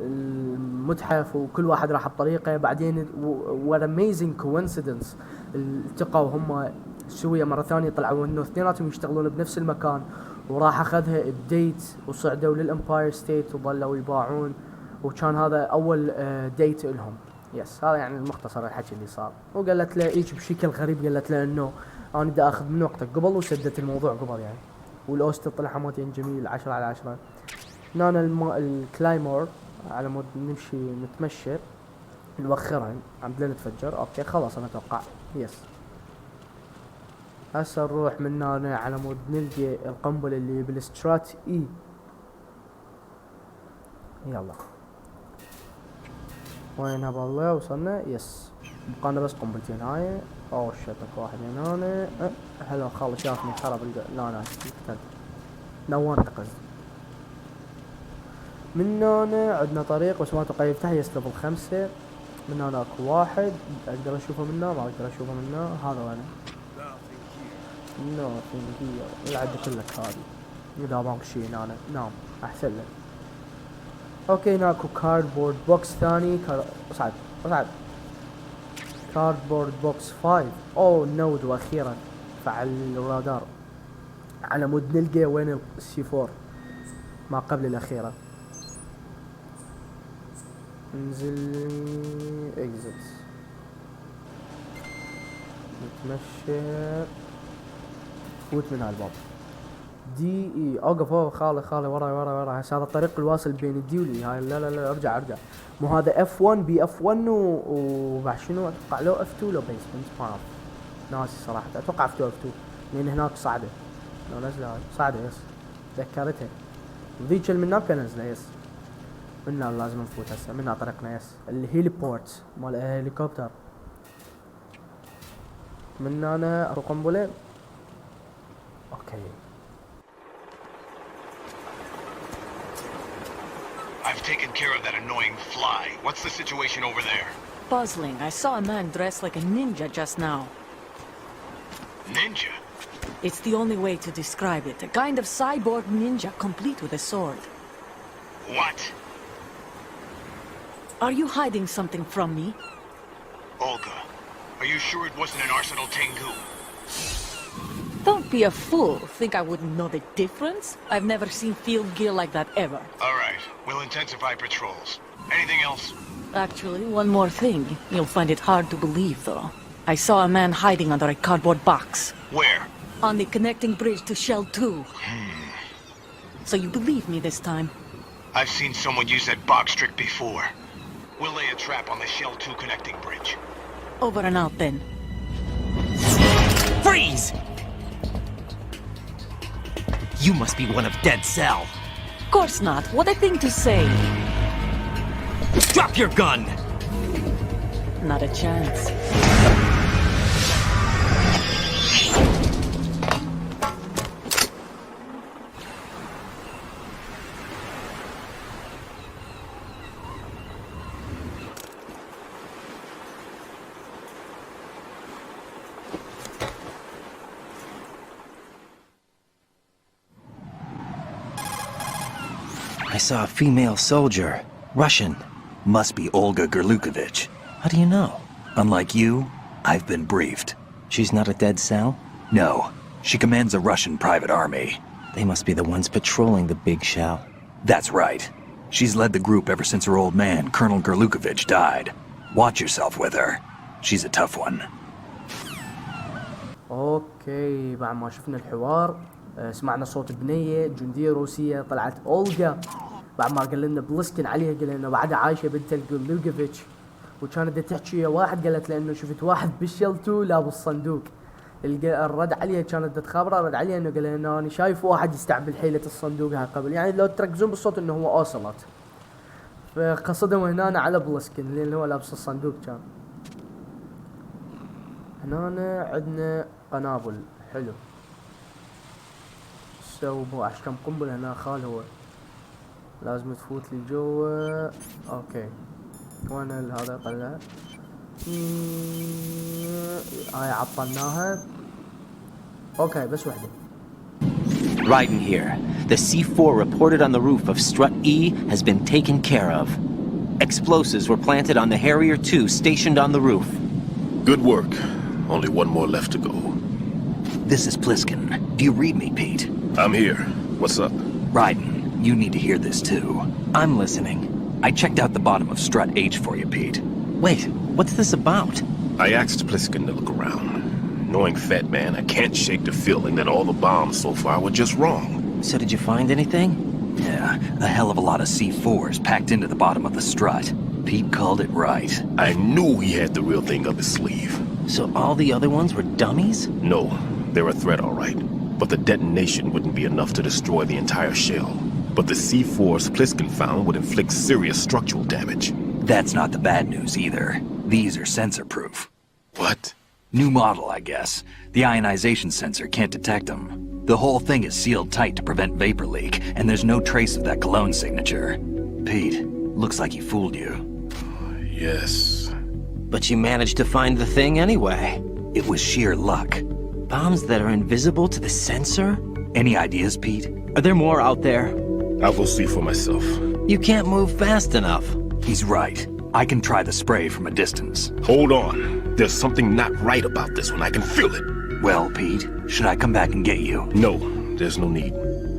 A: المتحف، وكل واحد راح بطريقه. بعدين what amazing coincidence التقوا هم شويه مره ثانيه، طلعوا انه اثنيناتهم يشتغلون بنفس المكان، وراح اخذها بديت وصعدوا للامباير ستيت وظلوا يباعون، وكان هذا اول ديت لهم. يس، هذا يعني المختصر الحكي اللي صار. وقالت له ايش بشكل غريب، قالت له انه انا بدي اخذ من وقتك قبل، وسدت الموضوع قبل يعني. والاوستر طلع حماتين جميل 10 على 10. هنا الكلايمور على مود نمشي نتمشى واخيرا عم نتفجر. اوكي خلاص انا اتوقع. يس، هسه نروح من هنا على مود نلقي القنبله اللي بالسترات اي. يلا وين بالله وصلنا. يس، بقانا بس قنبلتين هاي. اوه شتك واحد هنا. هلا خالص شافني خرب لا انا قتلت نورت قصدي. من هنا عندنا طريق بس ما اتوقع يفتح. يس ليفل 5. من هنا اكو واحد اقدر اشوفه منه، ما اقدر اشوفه منه. هذا وين نو هي العد كلك هذه اذا ما شيء هنا. نعم احسن لك. اوكي هناكو كاردبورد بوكس ثاني. اصعد كاردبورد بوكس 5. اوه نود واخيرا فعل الرادار على مود نلقى وين السي 4 ما قبل الاخيره. انزل اكزت نتمشى فوت من هالباب. دي اي اوقف. خالي ورا هذا الطريق الواصل بين الدي والي. هاي لا ارجع. مو هذا اف 1 بي اف 1 وبعد شنو اتوقع لو اف 2 لو بيسمنت ما اعرف ناسي صراحه. اتوقع اف 2 لان هناك صعده لو نزله هاي صعده. يس ذكرتها ذيك من هناك نزله. يس من هنا لازم نفوت هسه. من هنا طريقنا. يس الهيليبورت مال الهليكوبتر. من هنا اكو قنبله. اوكي
J: I've taken care of that annoying fly. What's the situation over there?
K: Puzzling. I saw a man dressed like a ninja just now.
J: Ninja?
K: It's the only way to describe it. A kind of cyborg ninja complete with a sword.
J: What?
K: Are you hiding something from me?
J: Olga, are you sure it wasn't an Arsenal Tengu?
K: Don't be a fool. Think I wouldn't know the difference? I've never seen field gear like that ever.
J: All right, we'll intensify patrols. Anything else?
K: Actually, one more thing. You'll find it hard to believe, though. I saw a man hiding under a cardboard box.
J: Where?
K: On the connecting bridge to Shell 2. So you believe me this time?
J: I've seen someone use that box trick before. We'll lay a trap on the Shell 2 connecting bridge.
K: Over and out, then.
E: Freeze! You must be one of Dead Cell.
K: Of course not. What a thing to say.
E: Drop your gun!
K: Not a chance.
E: I saw a female soldier. Russian.
G: Must be Olga Gerlukovich.
E: How do you know?
G: Unlike you, I've been briefed.
E: She's not a Dead Cell?
G: No. She commands a Russian private army.
E: They must be the ones patrolling the big shell.
G: That's right. She's led the group ever since her old man, Colonel Gerlukovich, died. Watch yourself with her. She's a tough one.
A: اوكي بعد ما شفنا الحوار سمعنا صوت بنية جندية روسية طلعت أولغا بعد ما قال لنا بلسكن عليها قال لنا بعدها عايشة بنت الجولوغوفيتش وكانت تحكي واحد قالت لأنه شفت واحد بالشلتو لابس صندوق الرد عليها كانت تخابره رد عليها انه قال لنا انا شايف واحد يستعمل حيلة الصندوق هاي قبل يعني لو تركزون بالصوت انه هو اوصلت فقصدهم هنا على بلسكن لان هو لابس الصندوق كان هنا عندنا قنابل حلو سو بو عشان قنبله هنا خال هو لازم تفوت لي جوا اوكي وين هذا طلع هاي عطلناها اوكي بس وحده
E: Raiden here. The C4 reported on the roof of Strut E has been taken care of. Explosives were planted on the Harrier 2 stationed on the roof.
M: Good work. Only one more left to go.
G: This is Pliskin. Do you read me, Pete?
M: I'm here. What's up?
G: Raiden, you need to hear this too.
E: I'm listening.
G: I checked out the bottom of Strut H for you, Pete.
E: Wait, what's this about?
M: I asked Pliskin to look around. Knowing Fat Man, I can't shake the feeling that all the bombs so far were just wrong.
E: So did you find anything?
G: Yeah, a hell of a lot of C4s packed into the bottom of the strut. Pete called it right.
M: I knew he had the real thing up his sleeve.
E: So all the other ones were dummies?
M: No, they're a threat, all right. But the detonation wouldn't be enough to destroy the entire shell. But the C4s Pliskin found would inflict serious structural damage.
G: That's not the bad news either. These are sensor-proof.
M: What?
G: New model, I guess. The ionization sensor can't detect them. The whole thing is sealed tight to prevent vapor leak, and there's no trace of that cologne signature. Pete, looks like he fooled you.
M: Yes.
E: But you managed to find the thing anyway.
G: It was sheer luck.
E: Bombs that are invisible to the sensor?
G: Any ideas, Pete?
E: Are there more out there?
M: I'll go see for myself.
E: You can't move fast enough.
G: He's right. I can try the spray from a distance.
M: Hold on. There's something not right about this one. I can feel it.
G: Well, Pete, should I come back and get you?
M: No, there's no need.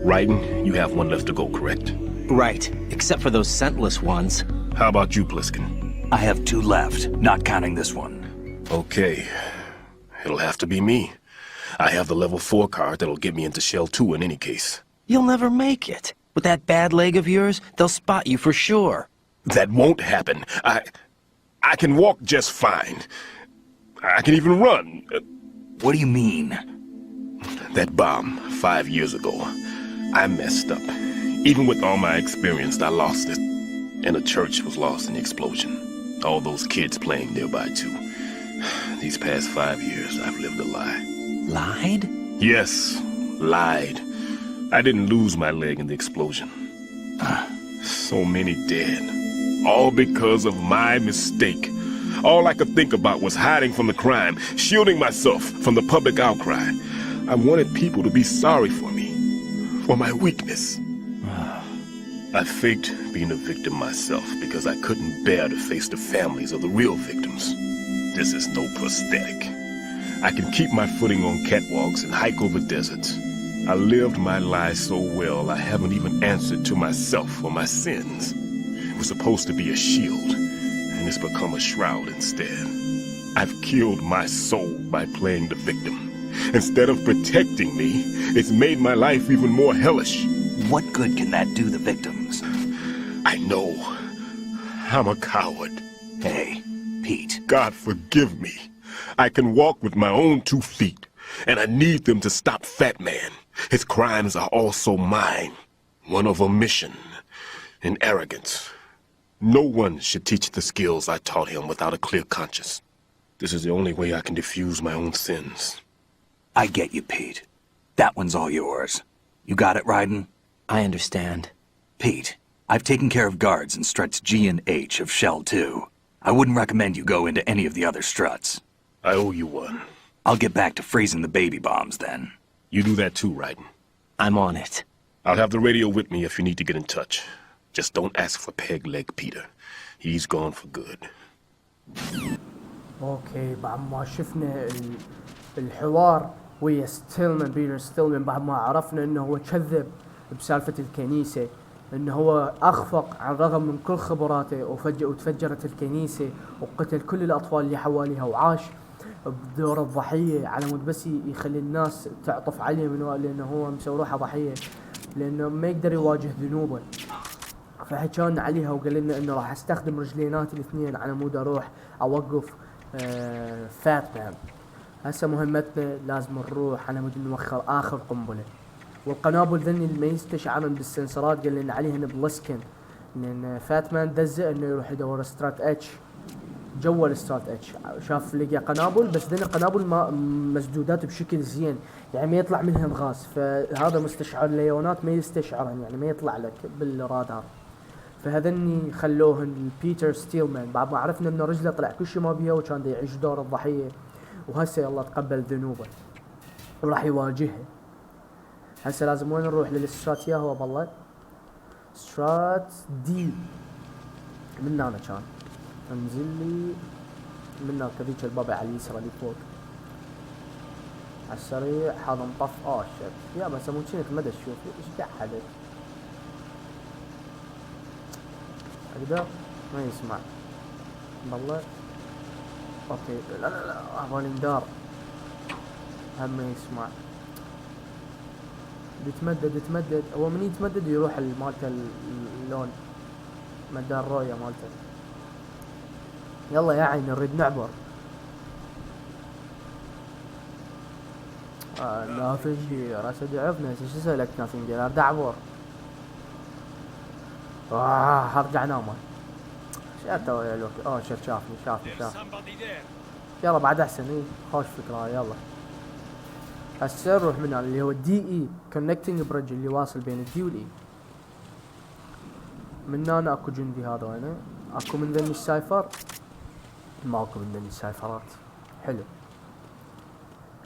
M: Raiden, you have one left to go, correct?
E: Right, except for those scentless ones.
M: How about you, Pliskin?
G: I have 2 left, not counting this one.
M: Okay. It'll have to be me. I have the level 4 card that'll get me into Shell 2 in any case.
E: You'll never make it. With that bad leg of yours, they'll spot you for sure.
M: That won't happen. I can walk just fine. I can even run.
G: What do you mean?
M: That bomb 5 years ago. I messed up. Even with all my experience, I lost it. And the church was lost in the explosion. All those kids playing nearby, too. These past 5 years, I've lived a lie.
E: Lied?
M: Yes, lied. I didn't lose my leg in the explosion. So many dead. All because of my mistake. All I could think about was hiding from the crime, shielding myself from the public outcry. I wanted people to be sorry for me, for my weakness. I faked being a victim myself because I couldn't bear to face the families of the real victims. This is no prosthetic. I can keep my footing on catwalks and hike over deserts. I lived my life so well I haven't even answered to myself for my sins. It was supposed to be a shield, and it's become a shroud instead. I've killed my soul by playing the victim. Instead of protecting me, it's made my life even more hellish.
G: What good can that do the victims?
M: I know. I'm a coward.
G: Hey, Pete.
M: God forgive me. I can walk with my own 2 feet, and I need them to stop Fat Man. His crimes are also mine. One of omission and arrogance. No one should teach the skills I taught him without a clear conscience. This is the only way I can diffuse my own sins.
G: I get you, Pete. That one's all yours. You got it, Raiden?
E: I understand.
G: Pete, I've taken care of guards in struts G and H of Shell 2. I wouldn't recommend you go into any of the other struts.
M: I owe you one.
G: I'll get back to freezing the baby bombs then.
M: You do that too, Raiden.
E: I'm on it.
M: I'll have the radio with me if you need to get in touch. Just don't ask for Peg Leg Peter. He's gone for good.
A: اوكي بعد ما شفنا الحوار ويا ستيلمان بيتر ستيلمان، بعد ما عرفنا انه هو كذب بسالفة الكنيسة، انه هو اخفق عن رغم من كل خبراته وتفجرت الكنيسة وقتل كل الاطفال اللي حواليها وعاش بدور الضحية على مود بس يخلي الناس تعطف عليه لانه هو مسوي روحه ضحية، لانه ما يقدر يواجه ذنوبه. فحكانا عليها وقال لنا انه راح استخدم رجليناتي الاثنين على مود اروح اوقف فات مان. هسه مهمتنا لازم نروح على مود نوخر اخر قنبله، والقنابل ذني اللي ما يستشعرن بالسنسرات قال لنا عليهن بلسكن، لان فاتمان دزه انه يروح يدور سترات اتش جوا السترات اتش، شاف لقى قنابل بس ذني قنابل ما مسدودات بشكل زين يعني ما يطلع منها الغاز، فهذا مستشعر الليونات ما يستشعرن يعني ما يطلع لك بالرادار. فهذني خلوهن بيتر ستيلمان بعد ما عرفنا انه رجله طلع كل شيء ما بيها وكان دا يعيش دور الضحيه، وهسه يلا تقبل ذنوبه وراح يواجهها. هسه لازم وين نروح للسترات؟ يا هو بالله سترات دي من هنا كان انزل لي من هناك هذيك البابا على اليسرى اللي فوق على السريع. هذا مطف شت يا بس مو كنت ما ادري اشوف ايش قاعد حدث اقدر ما يسمع بالله. اوكي لا لا لا هذا الندار هم ما يسمع. يتمدد هو من يتمدد يروح مالته اللون مدار الرؤية مالته. يلا يا عيني نريد نعبر. نافنجير هسه ضعفنا هسه شو اسوي لك نافنجير؟ ارد اعبر. هرجع نام. شو يا لوك؟ شافني. يلا بعد احسن. اي خوش فكرة. يلا هسه نروح من اللي هو الدي اي كونكتنج بريدج اللي واصل بين الدي والاي. من هنا اكو جندي هذا هنا. اكو من ذني السايفر؟ ماكو من ذني السايفرات. حلو.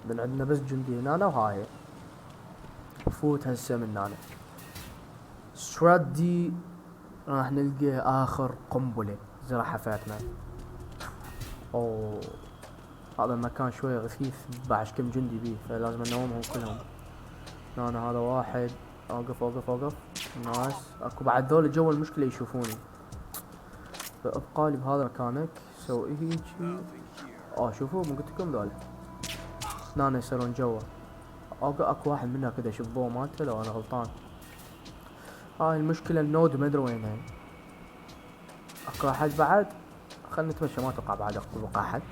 A: من عندنا بس جندي هنا وهاي. فوت هسه من هنا. سترات دي راح نلقى اخر قنبلة زرعها فاتنا. اوه هذا المكان شوية غثيث بعش كم جندي بيه فلازم ننومهم كلهم. هنا هذا واحد. اوقف نايس. اكو بعد ذول جوا المشكلة يشوفوني فابقى لي بهذا مكانك. سوي هيجي. شوفوا من قلت لكم ذول هنا يصيرون جوا. اكو واحد منها كذا شوف الضوء مالته لو انا غلطان. هاي المشكلة النود ما ادري وينها. اكو احد بعد. خلنا نتمشى ما اتوقع بعد اكو احد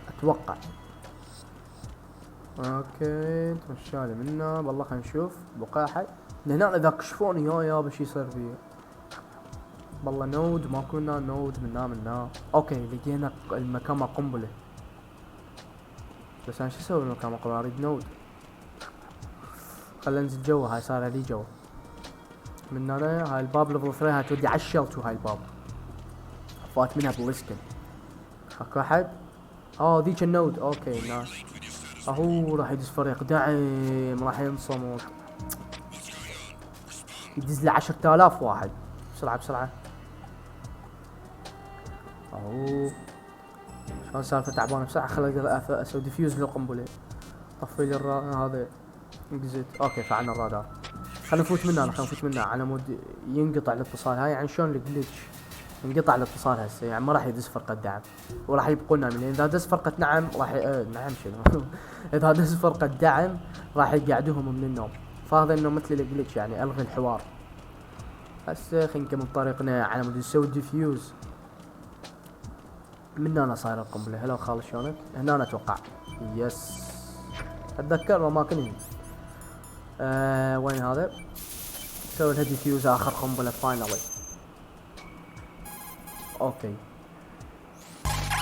A: اتوقع. اوكي نتمشى منا والله. خلينا نشوف بقى احد هنا. اذا كشفوني يا بش يصير فيه والله. نود ما كنا نود منا. اوكي لقينا المكان مع قنبله بس انا شو اسوي بالمكان مع قنبله؟ اريد نود. خلينا ننزل جوا. هاي صار لي جوا من هنا. هاي الباب ليفل 3 هاي تودي على الشلتو. هاي الباب فات منها بالسكن. اكو احد. ذيك النود. اوكي ناس. راح يدز فريق دعم راح ينصموا. يدز له 10,000 واحد. بسرعة بسرعة. اوه شلون سالفة تعبانة. بسرعة خل اقدر اسوي ديفيوز للقنبلة. طفي لي هذا اكزيت. اوكي فعلنا الرادار. خلينا نفوت منه على مود ينقطع الاتصال. هاي يعني شلون الجلتش انقطع الاتصال هسه، يعني ما راح يدز فرقة دعم وراح يبقونا من اذا دز فرقة نعم راح نعم شنو اذا دز فرقة دعم راح يقعدوهم من النوم. فهذا انه مثل الجلتش يعني الغي الحوار. هسه خلينا نكمل طريقنا على مود نسوي ديفيوز. من هنا صاير القنبلة. هلا خالص شلونك؟ هنا انا اتوقع. يس اتذكر اماكن هنا. وين هذا؟ سوي لها ديفيوز اخر قنبلة فاينالي. اوكي.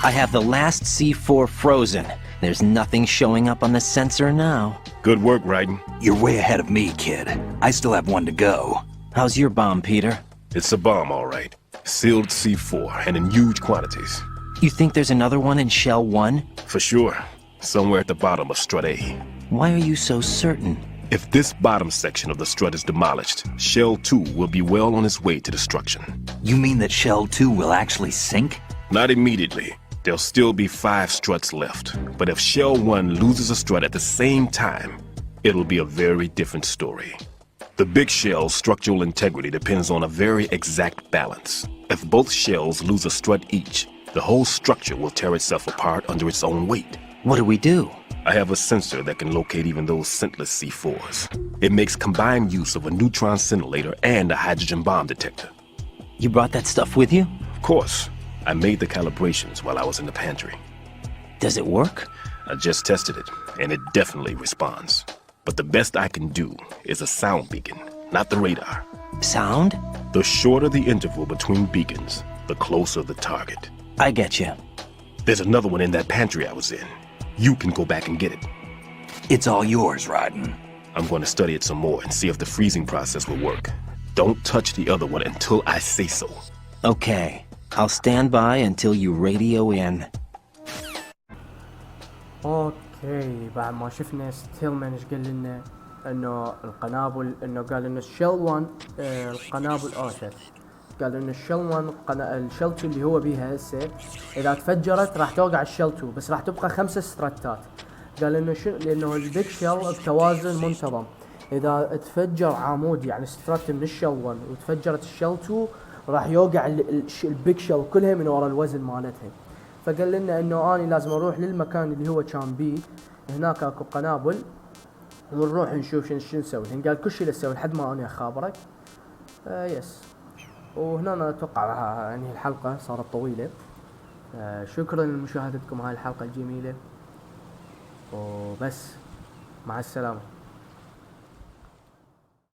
E: I have the last C4 frozen. There's nothing showing up on the sensor now.
M: Good work, Raiden.
G: You're way ahead of me, kid. I still have one to go.
E: How's your bomb, Peter?
M: It's a bomb, all right. Sealed C4 and in huge quantities.
E: You think there's another one in Shell 1?
M: For sure. Somewhere at the bottom of Strut A.
E: Why are you so certain?
M: If this bottom section of the strut is demolished, Shell 2 will be well on its way to destruction.
G: You mean that Shell 2 will actually sink?
M: Not immediately. There'll still be 5 struts left. But if Shell 1 loses a strut at the same time, it'll be a very different story. The big shell's structural integrity depends on a very exact balance. If both shells lose a strut each, the whole structure will tear itself apart under its own weight.
E: What do we do?
M: I have a sensor that can locate even those scentless C4s. It makes combined use of a neutron scintillator and a hydrogen bomb detector.
E: You brought that stuff with you?
M: Of course. I made the calibrations while I was in the pantry.
E: Does it work?
M: I just tested it, and it definitely responds. But the best I can do is a sound beacon, not the radar.
E: Sound?
M: The shorter the interval between beacons, the closer the target.
E: I get you.
M: There's another one in that pantry I was in. You can go back and get it.
G: It's all yours, Raiden.
M: I'm going to study it some more and see if the freezing process will work. Don't touch the other one until I say so.
E: Okay. I'll stand by until you radio in.
A: اوكي بعد ما شفنا ستيلمان ايش قال لنا انه القنابل، انه قال انه الشل 1 القنابل قال انه الشل 1 الشل 2 اللي هو بيها هسه اذا تفجرت راح توقع الشل 2 بس راح تبقى 5 ستراتات. قال انه لانه البيج شل بتوازن منتظم، اذا تفجر عمود يعني سترات من الشل 1 وتفجرت الشل 2 راح يوقع البيج شل كلها من ورا الوزن مالتها. فقال لنا انه اني لازم اروح للمكان اللي هو كان بيه، هناك اكو قنابل ونروح نشوف شنو نسوي. قال كل شيء نسوي لحد ما اني اخابرك. يس. وهنا أنا اتوقع يعني الحلقه صارت طويله. شكرا لمشاهدتكم هاي الحلقه الجميله وبس. مع السلامه.